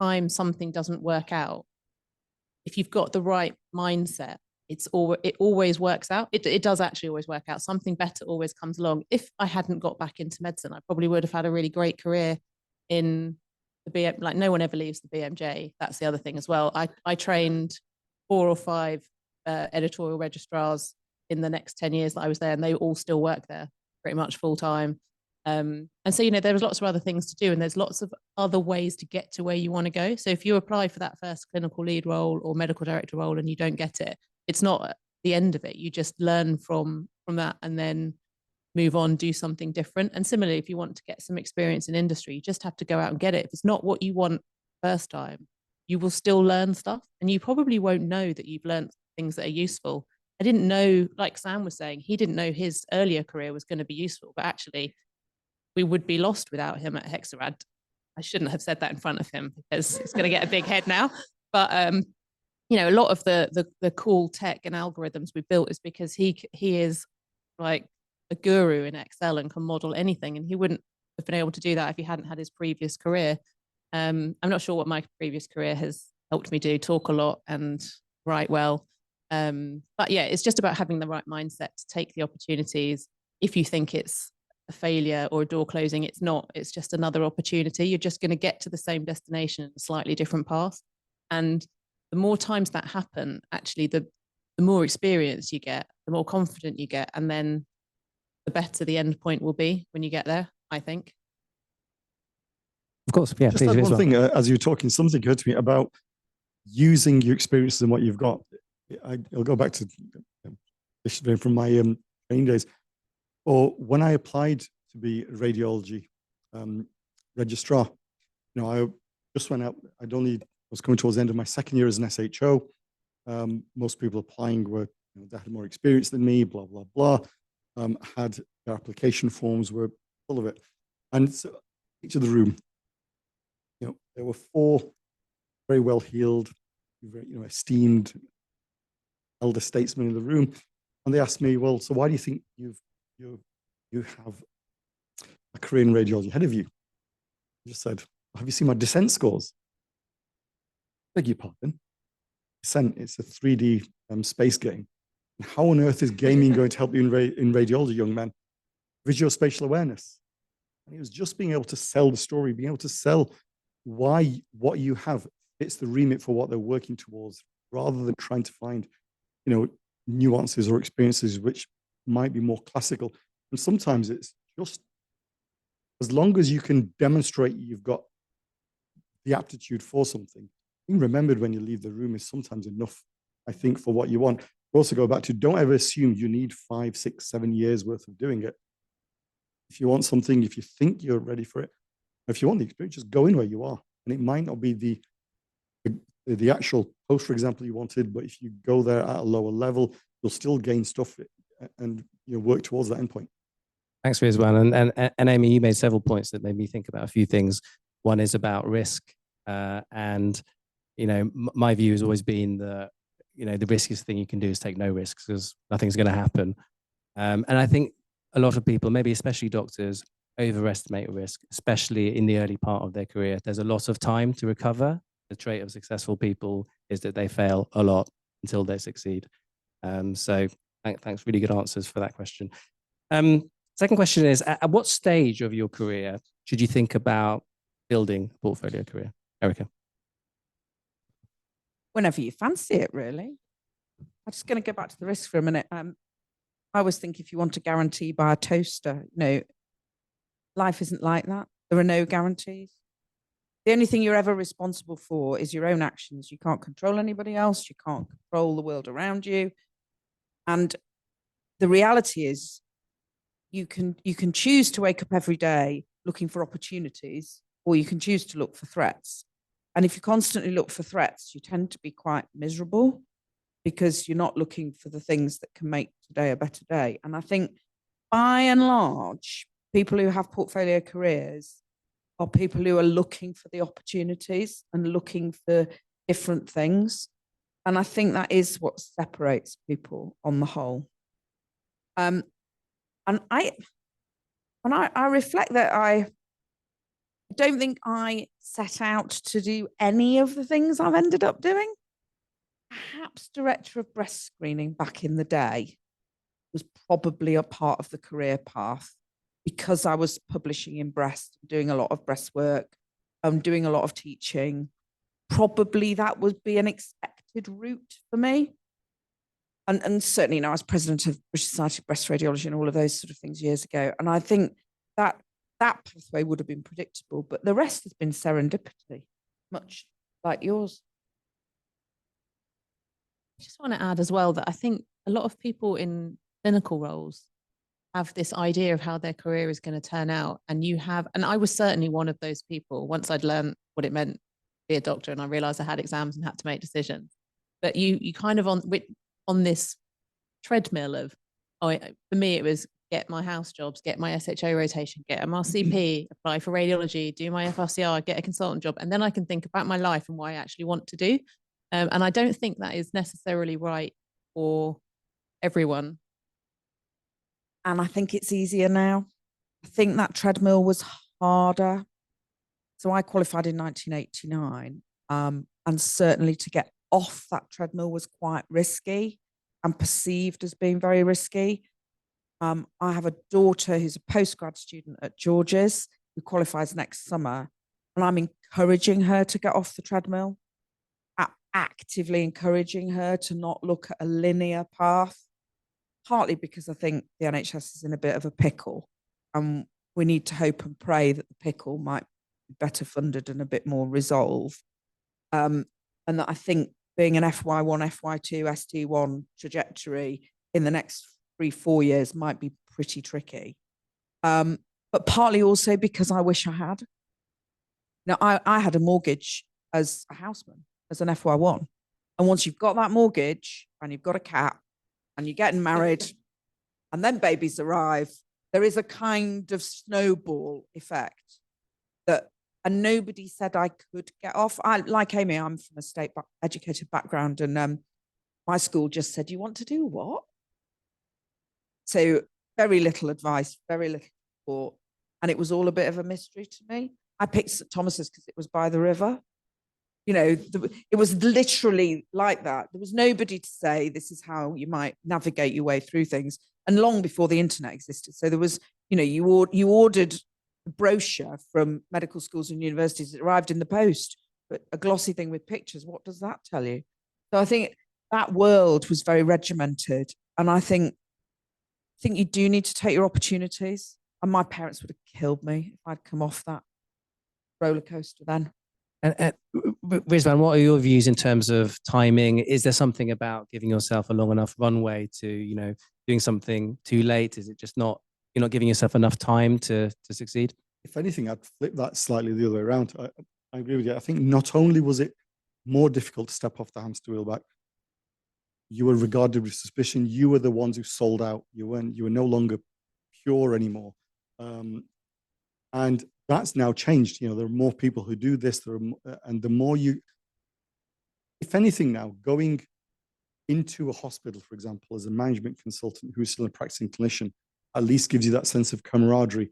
time something doesn't work out, if you've got the right mindset, it always works out. It does actually always work out. Something better always comes along. If I hadn't got back into medicine, I probably would have had a really great career in the BM. Like, no one ever leaves the BMJ. That's the other thing as well. I trained 4 or 5 editorial registrars in the next 10 years that I was there, and they all still work there pretty much full time. And so, you know, there was lots of other things to do, and there's lots of other ways to get to where you want to go. So if you apply for that first clinical lead role or medical director role and you don't get it, it's not the end of it. You just learn from that and then move on, do something different. And similarly, if you want to get some experience in industry, you just have to go out and get it. If it's not what you want first time, you will still learn stuff, and you probably won't know that you've learned things that are useful. I didn't know, like Sam was saying, he didn't know his earlier career was going to be useful, but actually we would be lost without him at Hexarad. I shouldn't have said that in front of him because it's going to get a big head now. But, you know, a lot of the cool tech and algorithms we built is because he is like a guru in Excel and can model anything. And he wouldn't have been able to do that if he hadn't had his previous career. I'm not sure what my previous career has helped me do, talk a lot and write well. But yeah, it's just about having the right mindset to take the opportunities. If you think it's a failure or a door closing, it's not. It's just another opportunity. You're just going to get to the same destination in a slightly different path. And the more times that happen, actually, the more experience you get, the more confident you get, and then the better the end point will be when you get there, I think. Of course, yeah. Just Please, add one thing, as you were talking, something occurred to me about using your experiences and what you've got. I'll go back to from my training days, or when I applied to be a radiology registrar. You know, I just went out. Was coming towards the end of my second year as an SHO. Most people applying were, you know, they had more experience than me. Blah blah blah. Had their application forms were full of it, and so each of the room, you know, there were 4 very well heeled, very, you know, esteemed elder statesmen in the room, and they asked me, well, so why do you think you have a career in radiology ahead of you? I just said, have you seen my descent scores? Beg your pardon. Descent, it's a 3D space game. And how on earth is gaming going to help you in radiology, young man? Visuospatial awareness. And it was just being able to sell the story, being able to sell why what you have fits the remit for what they're working towards, rather than trying to find, you know, nuances or experiences which might be more classical. And sometimes it's just, as long as you can demonstrate you've got the aptitude for something, being remembered when you leave the room is sometimes enough, I think, for what you want. We also go back to, don't ever assume you need 5, 6, 7 years worth of doing it. If you want something, if you think you're ready for it, if you want the experience, just go in where you are. And it might not be the actual post, for example, you wanted, but if you go there at a lower level, you'll still gain stuff and, you know, work towards that endpoint. Thanks, Rizwan. And Amy, you made several points that made me think about a few things. One is about risk. And, you know, my view has always been that, you know, the riskiest thing you can do is take no risks, because nothing's going to happen. And I think a lot of people, maybe especially doctors, overestimate risk, especially in the early part of their career. There's a lot of time to recover. The trait of successful people is that they fail a lot until they succeed. So thanks, really good answers for that question. Second question is, at what stage of your career should you think about building a portfolio career? Erika. Whenever you fancy it, really. I'm just going to go back to the risk for a minute. I always think if you want a guarantee by a toaster, you know, life isn't like that. There are no guarantees. The only thing you're ever responsible for is your own actions. You can't control anybody else. You can't control the world around you. And the reality is, you can choose to wake up every day looking for opportunities, or you can choose to look for threats. And if you constantly look for threats, you tend to be quite miserable because you're not looking for the things that can make today a better day. And I think by and large, people who have portfolio careers are people who are looking for the opportunities and looking for different things. And I think that is what separates people on the whole. And I reflect that I don't think I set out to do any of the things I've ended up doing. Perhaps director of breast screening back in the day was probably a part of the career path because I was publishing in breast, doing a lot of breast work, doing a lot of teaching. Probably that would be an expected route for me. And certainly, I was president of British Society of Breast Radiology and all of those sort of things years ago. And I think that pathway would have been predictable, but the rest has been serendipity, much like yours. I just want to add as well that I think a lot of people in clinical roles have this idea of how their career is going to turn out. And I was certainly one of those people once I'd learned what it meant to be a doctor and I realized I had exams and had to make decisions. But you kind of on this treadmill of, for me, it was get my house jobs, get my SHO rotation, get MRCP, apply for radiology, do my FRCR, get a consultant job. And then I can think about my life and what I actually want to do. And I don't think that is necessarily right for everyone. And I think it's easier now. I think that treadmill was harder. So I qualified in 1989. And certainly to get off that treadmill was quite risky and perceived as being very risky. I have a daughter who's a postgrad student at George's who qualifies next summer. And I'm encouraging her to get off the treadmill, actively encouraging her to not look at a linear path, partly because I think the NHS is in a bit of a pickle and we need to hope and pray that the pickle might be better funded and a bit more resolved. And that I think being an FY1, FY2, ST1 trajectory in the next 3-4 years might be pretty tricky. But partly also because I wish I had. Now, I had a mortgage as a houseman, as an FY1. And once you've got that mortgage and you've got a cat and you're getting married and then babies arrive, there is a kind of snowball effect and nobody said I could get off. Like Amy, I'm from a state educated background and my school just said, you want to do what? So very little advice, very little support. And it was all a bit of a mystery to me. I picked St Thomas's because it was by the river. You know, it was literally like that. There was nobody to say, this is how you might navigate your way through things. And long before the internet existed. So there was, you know, you ordered a brochure from medical schools and universities. It arrived in the post, but a glossy thing with pictures. What does that tell you? So I think that world was very regimented. And I think you do need to take your opportunities. And my parents would have killed me if I'd come off that roller coaster then. And Rizwan, what are your views in terms of timing? Is there something about giving yourself a long enough runway to, you know, doing something too late? Is it just you're not giving yourself enough time to succeed? If anything, I'd flip that slightly the other way around. I agree with you. I think not only was it more difficult to step off the hamster wheel back, you were regarded with suspicion. You were the ones who sold out. You were no longer pure anymore. And that's now changed. You know, there are more people who do this. And the more if anything now, going into a hospital, for example, as a management consultant who's still a practicing clinician, at least gives you that sense of camaraderie,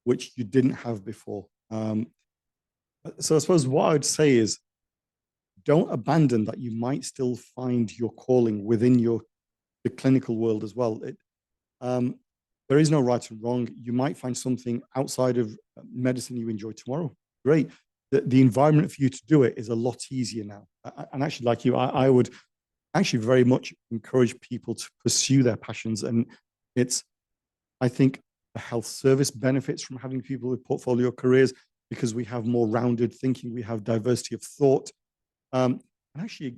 which you didn't have before. So I suppose what I would say is, don't abandon that. You might still find your calling within the clinical world as well. There is no right and wrong. You might find something outside of medicine you enjoy tomorrow. Great. The environment for you to do it is a lot easier now. And actually, like you, I would actually very much encourage people to pursue their passions. And I think the health service benefits from having people with portfolio careers because we have more rounded thinking, we have diversity of thought. And actually,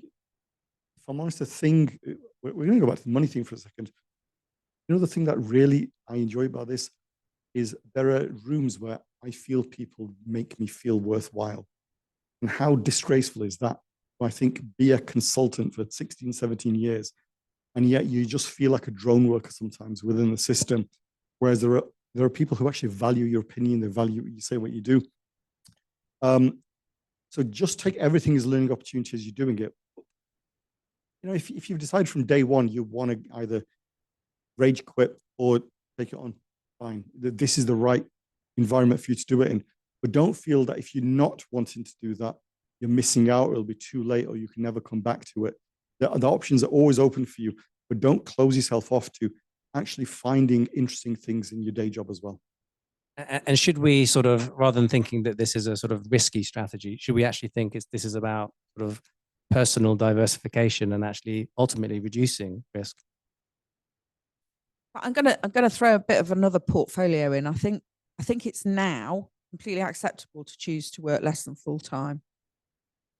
if I'm honest, we're going to go back to the money thing for a second. You know, the thing that really I enjoy about this is there are rooms where I feel people make me feel worthwhile. And how disgraceful is that? I think be a consultant for 16, 17 years, and yet you just feel like a drone worker sometimes within the system, whereas there are people who actually value your opinion, they value what you say, what you do. So just take everything as a learning opportunity as you're doing it. You know, if you've decided from day one you want to either rage quit or take it on, fine. This is the right environment for you to do it in. But don't feel that if you're not wanting to do that, you're missing out, or it'll be too late, or you can never come back to it. The options are always open for you, but don't close yourself off to actually finding interesting things in your day job as well. And should we sort of, rather than thinking that this is a sort of risky strategy, should we actually think this is about sort of personal diversification and actually ultimately reducing risk? I'm gonna throw a bit of another portfolio in. I think it's now completely acceptable to choose to work less than full time.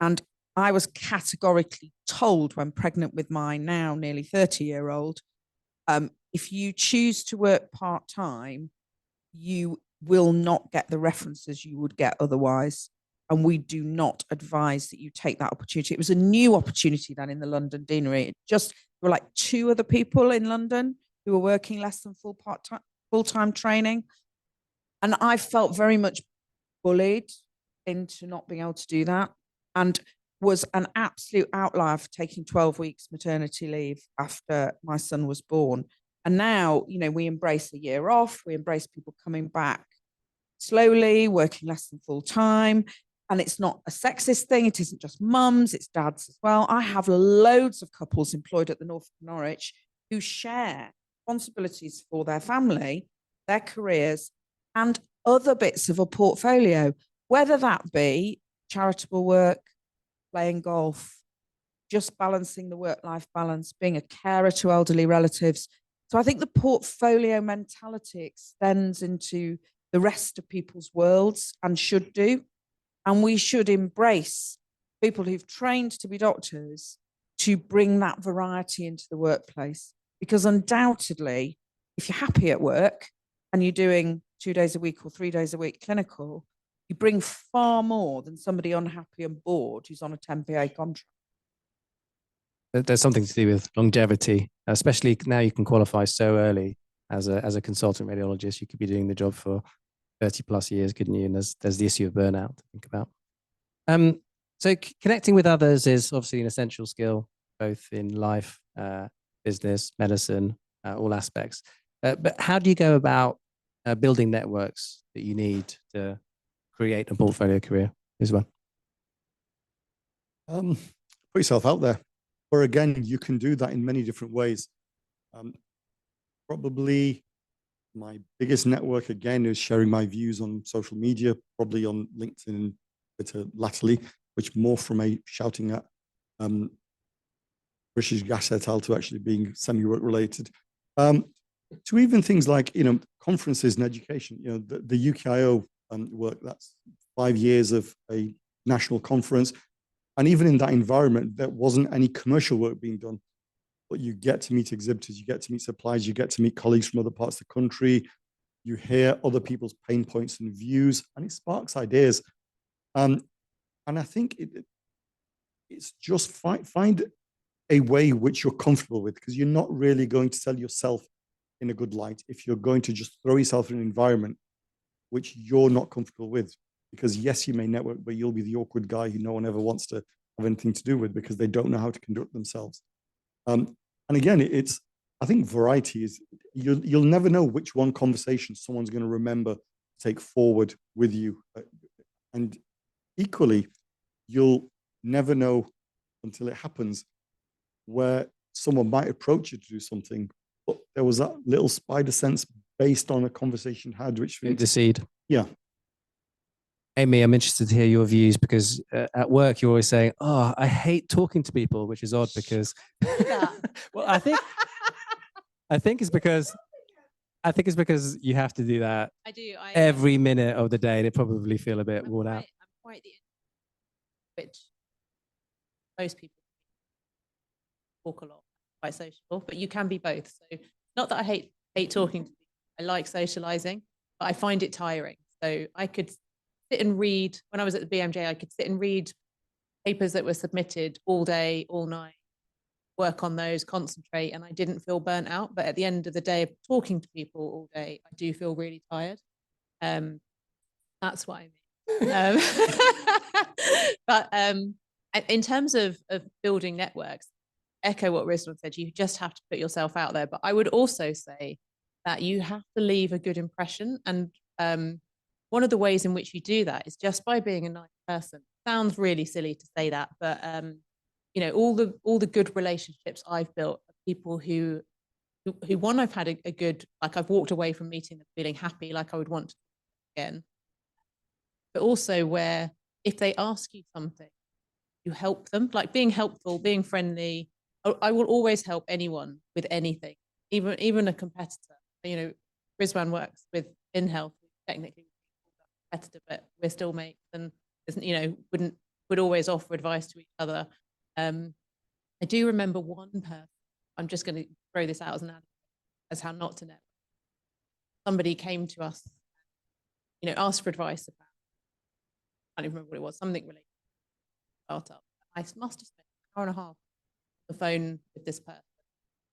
And I was categorically told when pregnant with my now nearly 30-year-old, if you choose to work part time, you will not get the references you would get otherwise. And we do not advise that you take that opportunity. It was a new opportunity then in the London Deanery. There were like 2 other people in London who were working less than full-time training. And I felt very much bullied into not being able to do that, and was an absolute outlier for taking 12 weeks maternity leave after my son was born. And now, you know, we embrace a year off, we embrace people coming back slowly, working less than full time. And it's not a sexist thing. It isn't just mums, it's dads as well. I have loads of couples employed at the North of Norwich who share responsibilities for their family, their careers, and other bits of a portfolio, whether that be charitable work, playing golf, just balancing the work-life balance, being a carer to elderly relatives. So I think the portfolio mentality extends into the rest of people's worlds, and should do. And we should embrace people who've trained to be doctors to bring that variety into the workplace. Because undoubtedly, if you're happy at work and you're doing 2 days a week or 3 days a week clinical, you bring far more than somebody unhappy and bored who's on a 10 PA contract. There's something to do with longevity, especially now you can qualify so early as a consultant radiologist. You could be doing the job for 30 plus years, couldn't you? And there's the issue of burnout to think about. So connecting with others is obviously an essential skill, both in life, business, medicine, all aspects. But how do you go about building networks that you need to create a portfolio career as well? Put yourself out there. Or again, you can do that in many different ways. Probably my biggest network, again, is sharing my views on social media, probably on LinkedIn and Twitter latterly, which more from a shouting at British Gas et al. To actually being semi-work related. To even things like, you know, conferences and education, you know, the UKIO work, that's 5 years of a national conference. And even in that environment, there wasn't any commercial work being done. But you get to meet exhibitors, you get to meet suppliers, you get to meet colleagues from other parts of the country. You hear other people's pain points and views, and it sparks ideas. And I think it's just find a way which you're comfortable with, because you're not really going to sell yourself in a good light if you're going to just throw yourself in an environment which you're not comfortable with. Because yes, you may network, but you'll be the awkward guy who no one ever wants to have anything to do with because they don't know how to conduct themselves. And again, I think variety is, you'll never know which one conversation someone's going to remember to take forward with you. And equally, you'll never know until it happens where someone might approach you to do something, but there was that little spider sense based on a conversation had, which the seed. Yeah. Amy, I'm interested to hear your views, because at work you're always saying, "Oh, I hate talking to people," which is odd because, well, I think it's because you have to do that. I do. Every minute of the day. They probably feel a bit worn out. I'm quite the which most people talk a lot, quite sociable, but you can be both. So not that I hate talking to people. I like socializing, but I find it tiring. So I could sit and read. When I was at the BMJ, I could sit and read papers that were submitted all day, all night, work on those, concentrate, and I didn't feel burnt out. But at the end of the day of talking to people all day, I do feel really tired. That's what I mean. But in terms of building networks, echo what Rizwan said, you just have to put yourself out there. But I would also say that you have to leave a good impression. And one of the ways in which you do that is just by being a nice person. Sounds really silly to say that, but you know, all the good relationships I've built are people who one, I've had a good, like I've walked away from meeting them feeling happy, like I would want to again. But also where if they ask you something, you help them, like being helpful, being friendly. I will always help anyone with anything, even a competitor. You know, Rizwan works with InHealth, technically a competitor, but we're still mates, and you know, would always offer advice to each other. I do remember one person. I'm just going to throw this out as an anecdote, as how not to network. Somebody came to us, you know, asked for advice about, I can't even remember what it was, something related to startup. I must have spent an hour and a half on the phone with this person,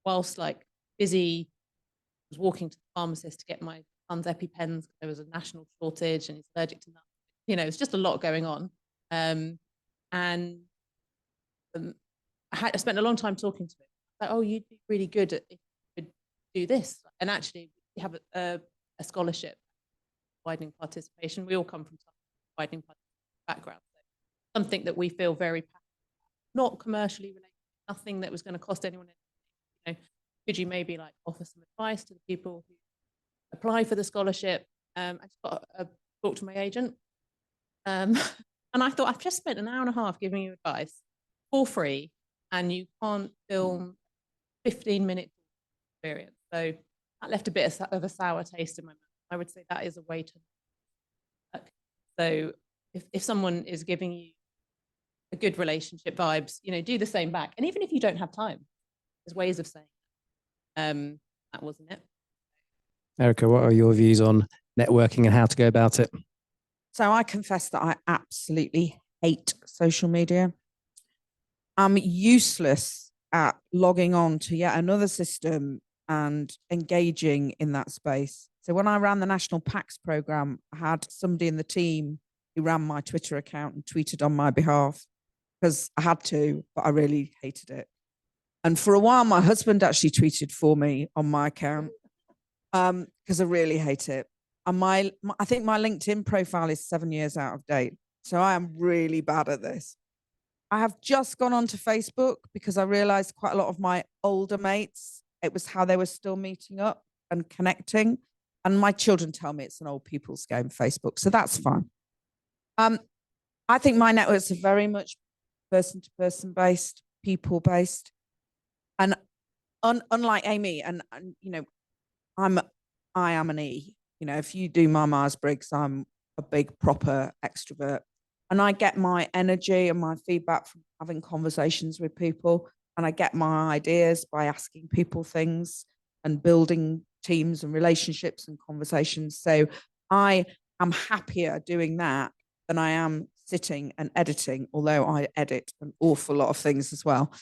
whilst like busy, I was walking to the pharmacist to get my son's EpiPens. There was a national shortage and he's allergic to nuts. You know, it's just a lot going on. I spent a long time talking to him. Like, oh, you'd be really good at if you could do this. And actually, we have a scholarship, widening participation. We all come from widening backgrounds. So something that we feel very passionate about, not commercially related, nothing that was going to cost anyone anything. You know, could you maybe like offer some advice to the people who apply for the scholarship? I just got a talk to my agent. And I thought, I've just spent an hour and a half giving you advice for free, and you can't film 15-minute experience. So that left a bit of a sour taste in my mouth. I would say that is a way to work. So if someone is giving you a good relationship vibes, you know, do the same back. And even if you don't have time, there's ways of saying that wasn't it. Erika, what are your views on networking and how to go about it? So I confess that I absolutely hate social media. I'm useless at logging on to yet another system and engaging in that space. So when I ran the National PACS program, I had somebody in the team who ran my Twitter account and tweeted on my behalf because I had to, but I really hated it. And for a while, my husband actually tweeted for me on my account because I really hate it. And I think my LinkedIn profile is 7 years out of date. So I am really bad at this. I have just gone onto Facebook because I realized quite a lot of my older mates, it was how they were still meeting up and connecting. And my children tell me it's an old people's game, Facebook. So that's fine. I think my networks are very much person-to-person based, people-based. And unlike Amy, and you know, I am an E. You know, if you do my Myers-Briggs, I'm a big proper extrovert. And I get my energy and my feedback from having conversations with people. And I get my ideas by asking people things and building teams and relationships and conversations. So I am happier doing that than I am sitting and editing, although I edit an awful lot of things as well.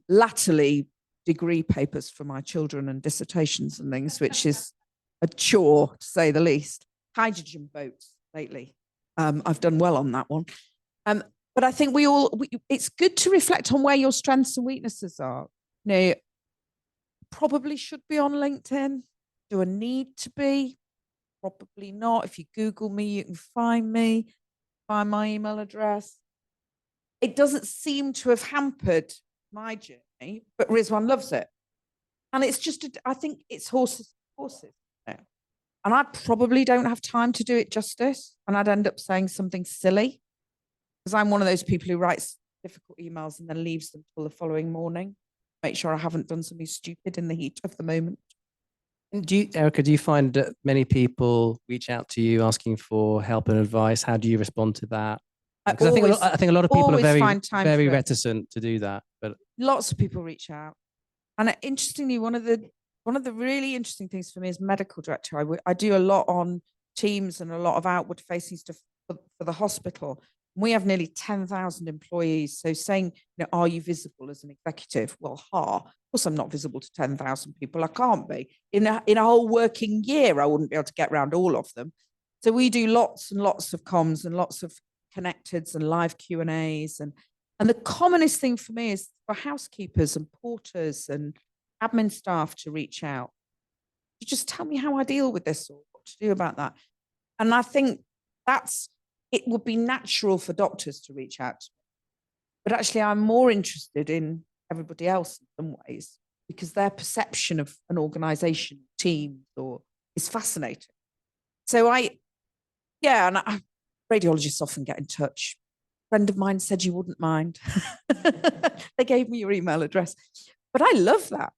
Latterly, degree papers for my children and dissertations and things, which is a chore to say the least. Hydrogen boats lately. I've done well on that one. But I think it's good to reflect on where your strengths and weaknesses are. You know, probably should be on LinkedIn. Do I need to be? Probably not. If you Google me, you can find me, find my email address. It doesn't seem to have hampered my journey, but Rizwan loves it. And it's just, I think it's horses. And I probably don't have time to do it justice. And I'd end up saying something silly because I'm one of those people who writes difficult emails and then leaves them till the following morning. Make sure I haven't done something stupid in the heat of the moment. Erika, do you find that many people reach out to you asking for help and advice? How do you respond to that? Because I think a lot of people are very reticent to do that. But lots of people reach out. And interestingly, one of the really interesting things for me as medical director, I do a lot on Teams and a lot of outward facing stuff for the hospital. We have nearly 10,000 employees. So saying, are you visible as an executive? Well, of course I'm not visible to 10,000 people. I can't be. In a whole working year, I wouldn't be able to get around all of them. So we do lots and lots of comms and lots of connecteds and live Q&As. And the commonest thing for me is for housekeepers and porters and admin staff to reach out. You just tell me how I deal with this or what to do about that. And I think it would be natural for doctors to reach out to me. But actually, I'm more interested in everybody else in some ways because their perception of an organization, teams, is fascinating. So radiologists often get in touch. A friend of mine said you wouldn't mind. They gave me your email address. But I love that.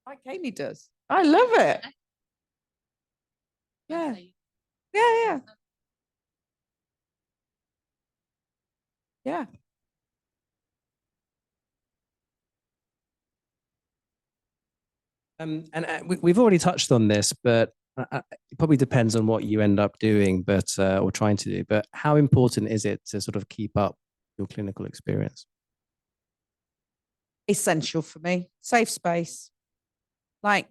Like Amy does. I love it. Yeah. Yeah. Yeah. We've already touched on this, but it probably depends on what you end up doing, or trying to do. But how important is it to sort of keep up your clinical experience? Essential for me. Safe space. My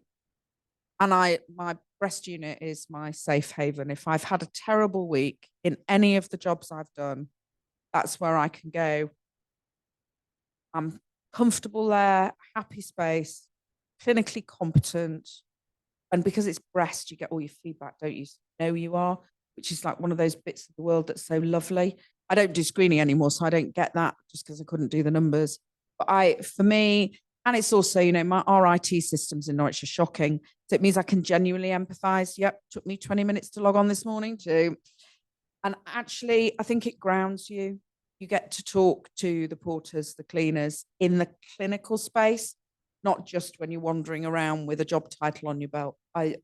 breast unit is my safe haven. If I've had a terrible week in any of the jobs I've done, that's where I can go. I'm comfortable there, happy space, clinically competent. And because it's breast, you get all your feedback, don't you? You are, which is like one of those bits of the world that's so lovely. I don't do screening anymore, so I don't get that just because I couldn't do the numbers. But for me, and it's also, our IT systems in Norwich are shocking. So it means I can genuinely empathize. Yep, took me 20 minutes to log on this morning too. And actually, I think it grounds you. You get to talk to the porters, the cleaners in the clinical space, not just when you're wandering around with a job title on your belt. I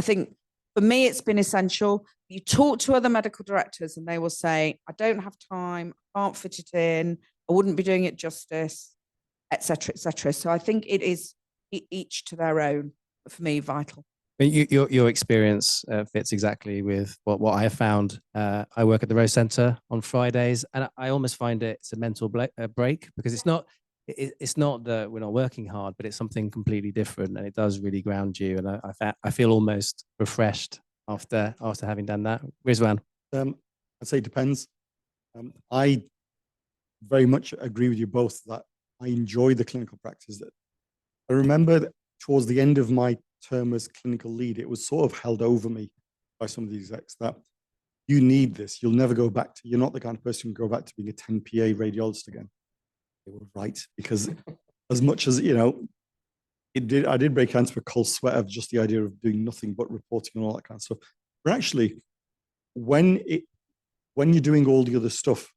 think for me, it's been essential. You talk to other medical directors and they will say, I don't have time, I can't fit it in, I wouldn't be doing it justice, et cetera, et cetera. So I think it is each to their own, but for me, vital. Your experience fits exactly with what I have found. I work at the Rose Centre on Fridays, and I almost find it's a mental break because it's not that we're not working hard, but it's something completely different, and it does really ground you. And I feel almost refreshed after having done that. Rizwan? I'd say it depends. I very much agree with you both that I enjoy the clinical practice. That I remember that towards the end of my term as clinical lead, it was sort of held over me by some of the execs that you need this. You'll never go back you're not the kind of person who can go back to being a 10 PA radiologist again. They were right, because as much as, I did break out into a cold sweat of just the idea of doing nothing but reporting and all that kind of stuff. But actually, when you're doing all the other stuff,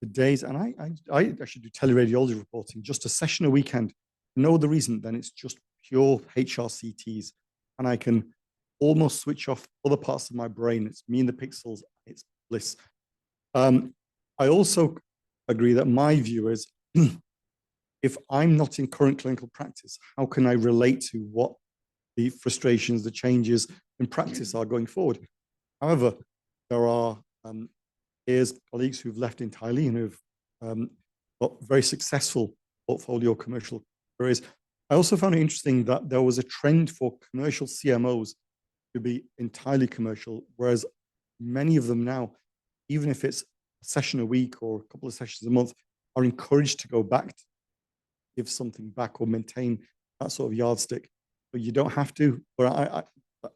the days, and I actually do teleradiology reporting, just a session a weekend, no other reason, then it's just pure HRCTs, and I can almost switch off other parts of my brain. It's me and the pixels. It's bliss. I also agree that my view is, if I'm not in current clinical practice, how can I relate to what the frustrations, the changes in practice are going forward? However, there are colleagues who've left entirely and who've got very successful portfolio commercial careers. I also found it interesting that there was a trend for commercial CMOs to be entirely commercial, whereas many of them now, even if it's a session a week or a couple of sessions a month, are encouraged to go back, to give something back or maintain that sort of yardstick. But you don't have to. But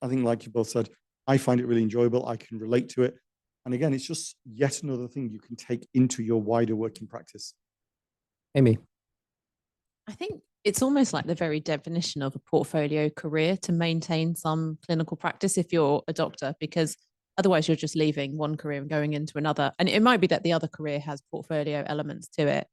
I think, like you both said, I find it really enjoyable. I can relate to it. And again, it's just yet another thing you can take into your wider working practice. Amy? I think it's almost like the very definition of a portfolio career to maintain some clinical practice if you're a doctor, because otherwise you're just leaving one career and going into another. And it might be that the other career has portfolio elements to it.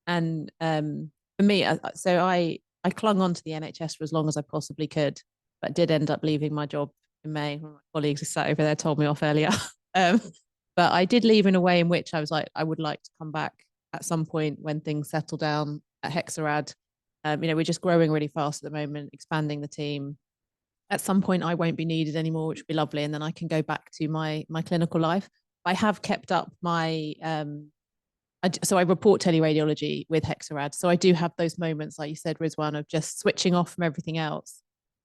And for me, so I clung on to the NHS for as long as I possibly could, but did end up leaving my job in May. One of my colleagues who sat over there told me off earlier. But I did leave in a way in which I was like, I would like to come back at some point when things settle down at Hexarad. We're just growing really fast at the moment, expanding the team. At some point, I won't be needed anymore, which would be lovely. And then I can go back to my clinical life. I have kept up my, so I report teleradiology with Hexarad. So I do have those moments, like you said, Rizwan, of just switching off from everything else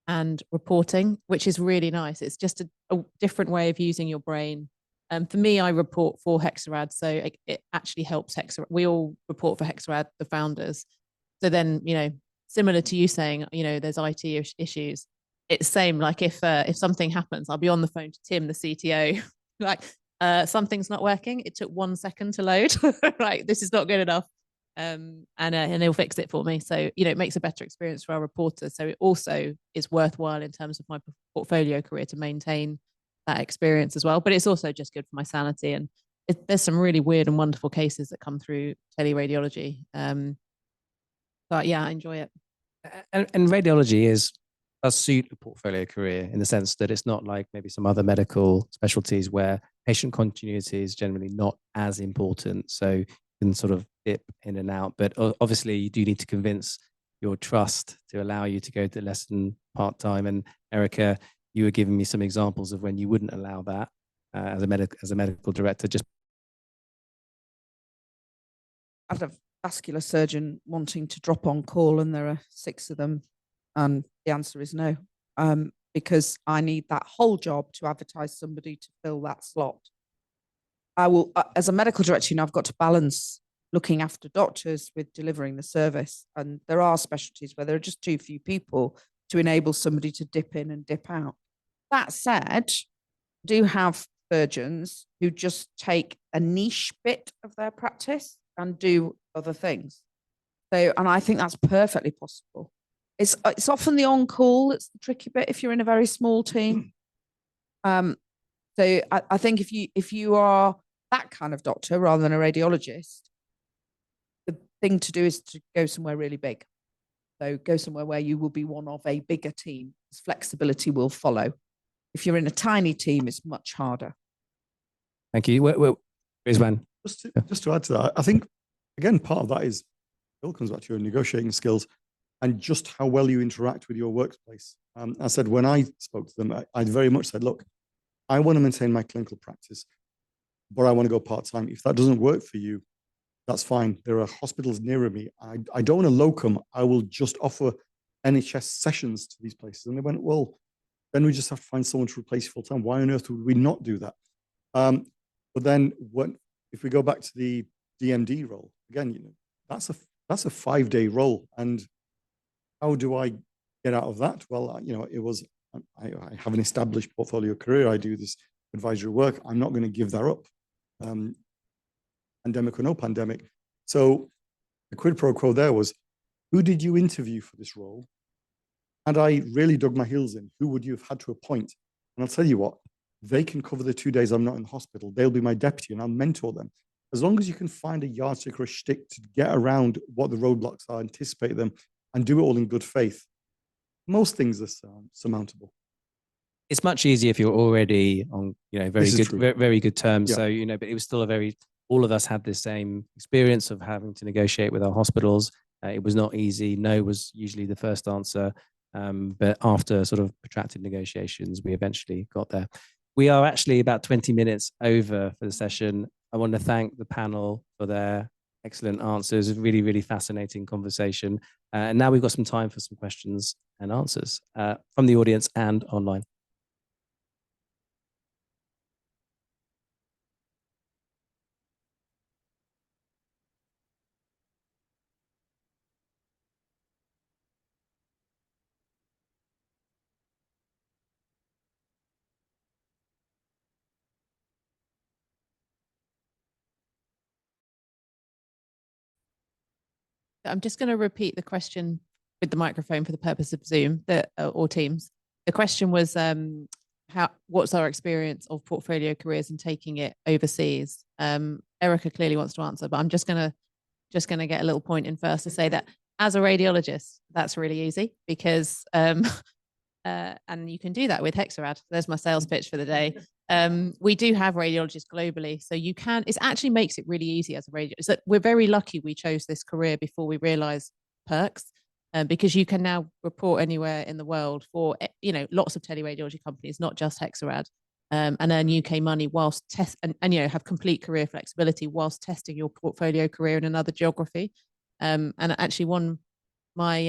and reporting, which is really nice. It's just a different way of using your brain. For me, I report for Hexarad, so it actually helps Hexarad. We all report for Hexarad, the founders. So then, similar to you saying, there's IT issues. It's same. Like if something happens, I'll be on the phone to Tim, the CTO, like something's not working. It took 1 second to load. Right, this is not good enough. And he'll fix it for me. So it makes a better experience for our reporters. So it also is worthwhile in terms of my portfolio career to maintain that experience as well. But it's also just good for my sanity. And there's some really weird and wonderful cases that come through teleradiology. But yeah, I enjoy it. And radiology does suit a portfolio career in the sense that it's not like maybe some other medical specialties where patient continuity is generally not as important. So you can sort of dip in and out. But obviously, you do need to convince your trust to allow you to go to lesson part-time. And Erika, you were giving me some examples of when you wouldn't allow that as a medical director. Just I'd have vascular surgeon wanting to drop on call and there are 6 of them, and the answer is no, because I need that whole job to advertise somebody to fill that slot. I will, as a medical director, I've got to balance looking after doctors with delivering the service, and there are specialties where there are just too few people to enable somebody to dip in and dip out. That said, do have surgeons who just take a niche bit of their practice and do other things. So, and I think that's perfectly possible. It's often the on-call that's the tricky bit if you're in a very small team. So I think if you are that kind of doctor rather than a radiologist, the thing to do is to go somewhere really big. So go somewhere where you will be one of a bigger team. Flexibility will follow. If you're in a tiny team, it's much harder. Thank you. Rizwan. Just to add to that, I think, again, part of that is, it all comes back to your negotiating skills and just how well you interact with your workplace. I said, when I spoke to them, I very much said, look, I want to maintain my clinical practice, but I want to go part-time. If that doesn't work for you, that's fine. There are hospitals nearer me. I don't want to locum. I will just offer NHS sessions to these places. And they went, well, then we just have to find someone to replace you full-time. Why on earth would we not do that? But then if we go back to the DMD role, again, that's a 5-day role. And how do I get out of that? Well, it was, I have an established portfolio career. I do this advisory work. I'm not going to give that up, pandemic or no pandemic. So the quid pro quo there was, who did you interview for this role? And I really dug my heels in. Who would you have had to appoint? And I'll tell you what, they can cover the 2 days I'm not in the hospital. They'll be my deputy and I'll mentor them. As long as you can find a yardstick or a shtick to get around what the roadblocks are, anticipate them, and do it all in good faith, most things are surmountable. It's much easier if you're already on, very good terms. Yeah. So, but it was still all of us had the same experience of having to negotiate with our hospitals. It was not easy. No was usually the first answer. But after sort of protracted negotiations, we eventually got there. We are actually about 20 minutes over for the session. I want to thank the panel for their excellent answers. Really, really fascinating conversation. And now we've got some time for some questions and answers from the audience and online. I'm just going to repeat the question with the microphone for the purpose of Zoom or Teams. The question was, what's our experience of portfolio careers and taking it overseas? Erika clearly wants to answer, but I'm just going to get a little point in first to say that as a radiologist, that's really easy because, and you can do that with Hexarad. There's my sales pitch for the day. We do have radiologists globally, so you can, it actually makes it really easy as a radiologist. So we're very lucky we chose this career before we realized perks, because you can now report anywhere in the world for, lots of teleradiology companies, not just Hexarad. and earn UK money whilst and you know, have complete career flexibility whilst testing your portfolio career in another geography. And actually my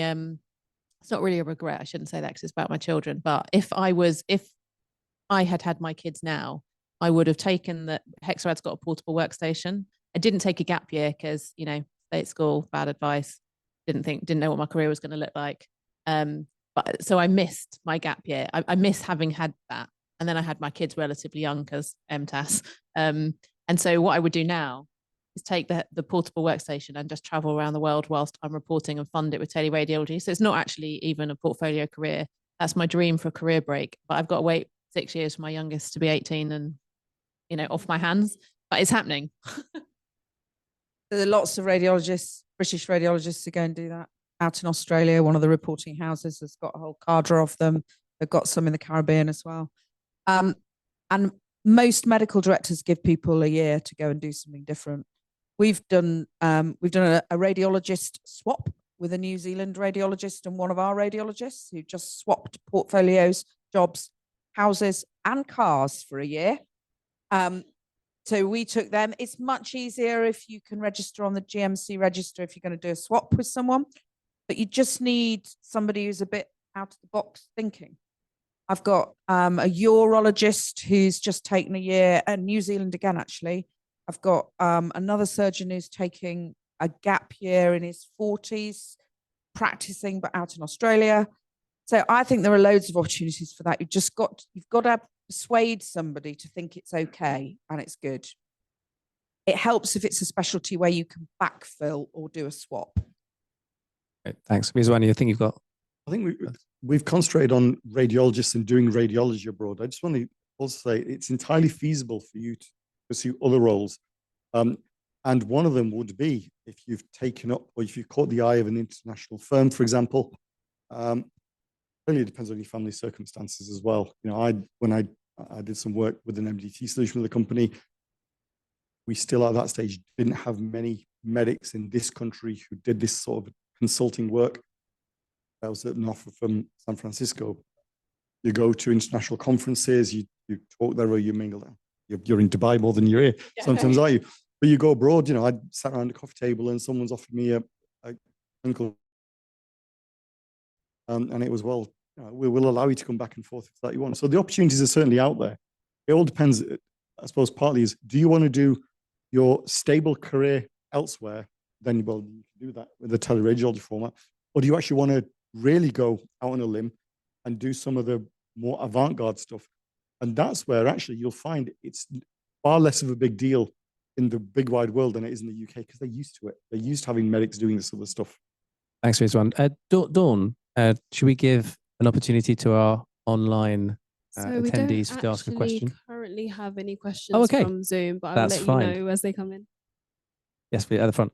it's not really a regret, I shouldn't say that because it's about my children, but if I had my kids now, I would have taken that. Hexarad's got a portable workstation. I didn't take a gap year because, you know, state school, bad advice, didn't know what my career was going to look like. But so I missed my gap year. I miss having had that. And then I had my kids relatively young because MTAS. And so what I would do now is take the portable workstation and just travel around the world whilst I'm reporting and fund it with teleradiology. So it's not actually even a portfolio career. That's my dream for a career break. But I've got to wait 6 years for my youngest to be 18 and, you know, off my hands. But it's happening. There are lots of radiologists, British radiologists who go and do that out in Australia. One of the reporting houses has got a whole cadre of them. They've got some in the Caribbean as well. And most medical directors give people a year to go and do something different. We've done a radiologist swap with a New Zealand radiologist and one of our radiologists who just swapped portfolios, jobs, houses, and cars for a year. So we took them. It's much easier if you can register on the GMC register if you're going to do a swap with someone, but you just need somebody who's a bit out of the box thinking. I've got a urologist who's just taken a year, and New Zealand again, actually. I've got another surgeon who's taking a gap year in his 40s, practicing, but out in Australia. So I think there are loads of opportunities for that. You've got to persuade somebody to think it's okay and it's good. It helps if it's a specialty where you can backfill or do a swap. Great, thanks. Rizwan, I think you've got... I think we've concentrated on radiologists and doing radiology abroad. I just want to also say it's entirely feasible for you to pursue other roles. And one of them would be if you've taken up or if you've caught the eye of an international firm, for example. Really depends on your family circumstances as well. You know, when I did some work with an MDT solution with a company, we still at that stage didn't have many medics in this country who did this sort of consulting work. That was an offer from San Francisco. You go to international conferences, you talk there or you mingle there. You're in Dubai more than you're here. Yeah. Sometimes are you? But you go abroad, you know, I sat around a coffee table and someone's offered me a clinical, and it was, well, you know, we will allow you to come back and forth if that you want. So the opportunities are certainly out there. It all depends, I suppose, partly is, do you want to do your stable career elsewhere? Then, well, you can do that with the teleradiology format. Or do you actually want to really go out on a limb and do some of the more avant-garde stuff? And that's where actually you'll find it's far less of a big deal in the big wide world than it is in the UK because they're used to it. They're used to having medics doing this other stuff. Thanks, Rizwan. Dawn, should we give an opportunity to our online attendees to ask a question? We don't currently have any questions from Zoom, but I'll let you know as they come in. Yes, at the front.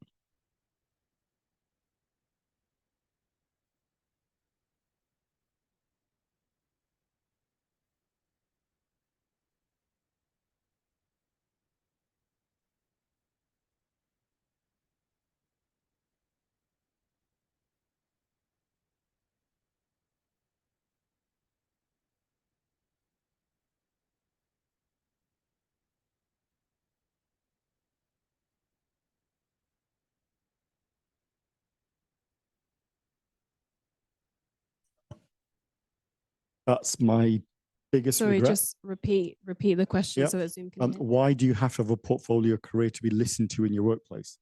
That's my biggest regret. Just repeat the question so that Zoom can hear. Why do you have to have a portfolio career to be listened to in your workplace?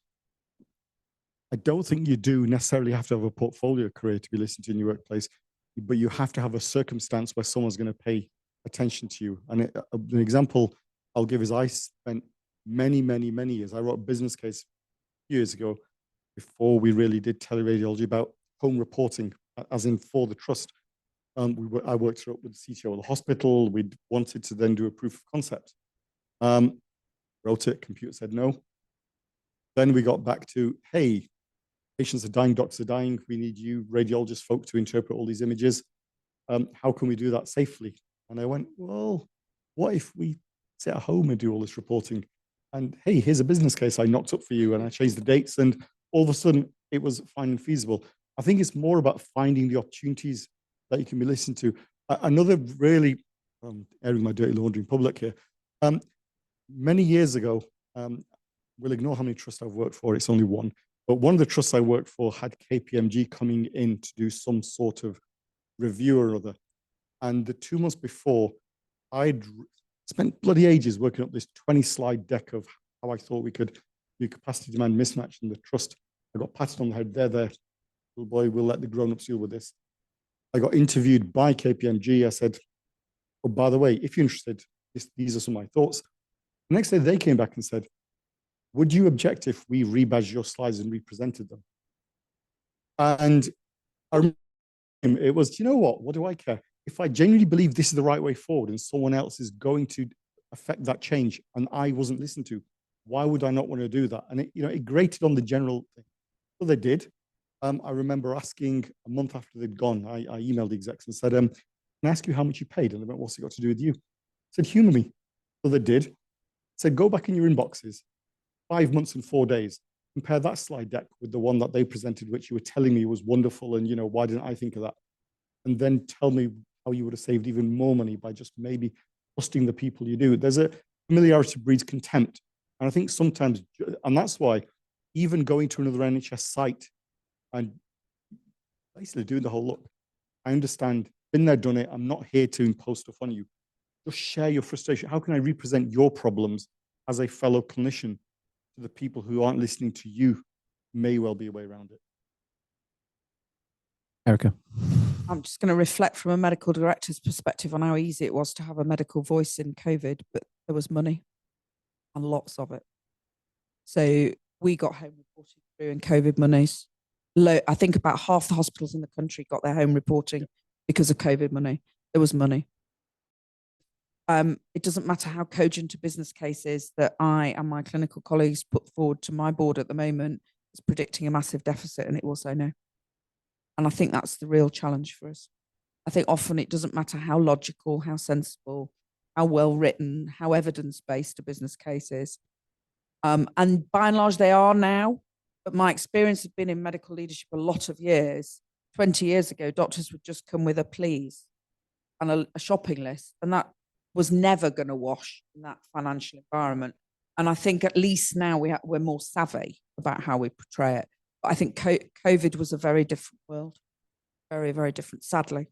I don't think you do necessarily have to have a portfolio career to be listened to in your workplace, but you have to have a circumstance where someone's going to pay attention to you. And an example I'll give is I spent many years. I wrote a business case years ago before we really did teleradiology about home reporting, as in for the trust. I worked up with the CTO of the hospital. We wanted to then do a proof of concept. Wrote it, computer said no. Then we got back to, hey, patients are dying, doctors are dying. We need you radiologist folk to interpret all these images. How can we do that safely? And I went, well, what if we sit at home and do all this reporting? And hey, here's a business case I knocked up for you. And I changed the dates and all of a sudden it was fine and feasible. I think it's more about finding the opportunities that you can be listened to. Another really airing my dirty laundry in public here. Many years ago, we'll ignore how many trusts I've worked for, it's only one, but one of the trusts I worked for had KPMG coming in to do some sort of review or other. And the 2 months before, I'd spent bloody ages working up this 20-slide deck of how I thought we could do capacity demand mismatch in the trust. I got patted on the head, there, little boy, we'll let the grown-ups deal with this. I got interviewed by KPMG. I said, oh, by the way, if you're interested, these are some of my thoughts. The next day they came back and said, would you object if we rebadged your slides and represented them? And I remember it was, you know what do I care? If I genuinely believe this is the right way forward and someone else is going to affect that change and I wasn't listened to, why would I not want to do that? And it grated on the general thing. So they did. I remember asking a month after they'd gone, I emailed the execs and said, can I ask you how much you paid? And they went, what's it got to do with you? I said, humor me. So they did. I said, go back in your inboxes, 5 months and 4 days, compare that slide deck with the one that they presented, which you were telling me was wonderful. And, why didn't I think of that? And then tell me how you would have saved even more money by just maybe trusting the people you do. There's a familiarity breeds contempt. And I think sometimes, and that's why even going to another NHS site and basically doing the whole look, I understand, been there, done it. I'm not here to impose stuff on you. Just share your frustration. How can I represent your problems as a fellow clinician to the people who aren't listening to you? May well be a way around it. Erika. I'm just going to reflect from a medical director's perspective on how easy it was to have a medical voice in COVID, but there was money and lots of it. So we got home reporting through in COVID monies. I think about half the hospitals in the country got their home reporting because of COVID money. There was money. It doesn't matter how cogent a business case is that I and my clinical colleagues put forward to my board at the moment is predicting a massive deficit, and it will say no. And I think that's the real challenge for us. I think often it doesn't matter how logical, how sensible, how well written, how evidence-based a business case is. And by and large, they are now. But my experience has been in medical leadership a lot of years. 20 years ago, doctors would just come with a please and a shopping list. And that was never going to wash in that financial environment. And I think at least now we're more savvy about how we portray it. But I think COVID was a very different world. Very, very different, sadly.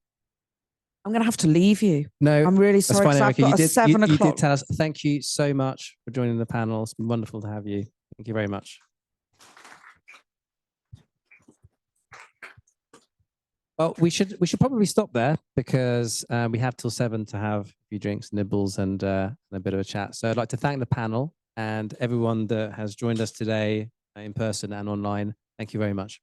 I'm going to have to leave you. No, I'm really sorry. That's fine, Erika. I've got a 7 o'clock. You did tell us. Thank you so much for joining the panel. It's been wonderful to have you. Thank you very much. Well, we should probably stop there because we have till 7 to have a few drinks, nibbles, and a bit of a chat. So I'd like to thank the panel and everyone that has joined us today in person and online. Thank you very much.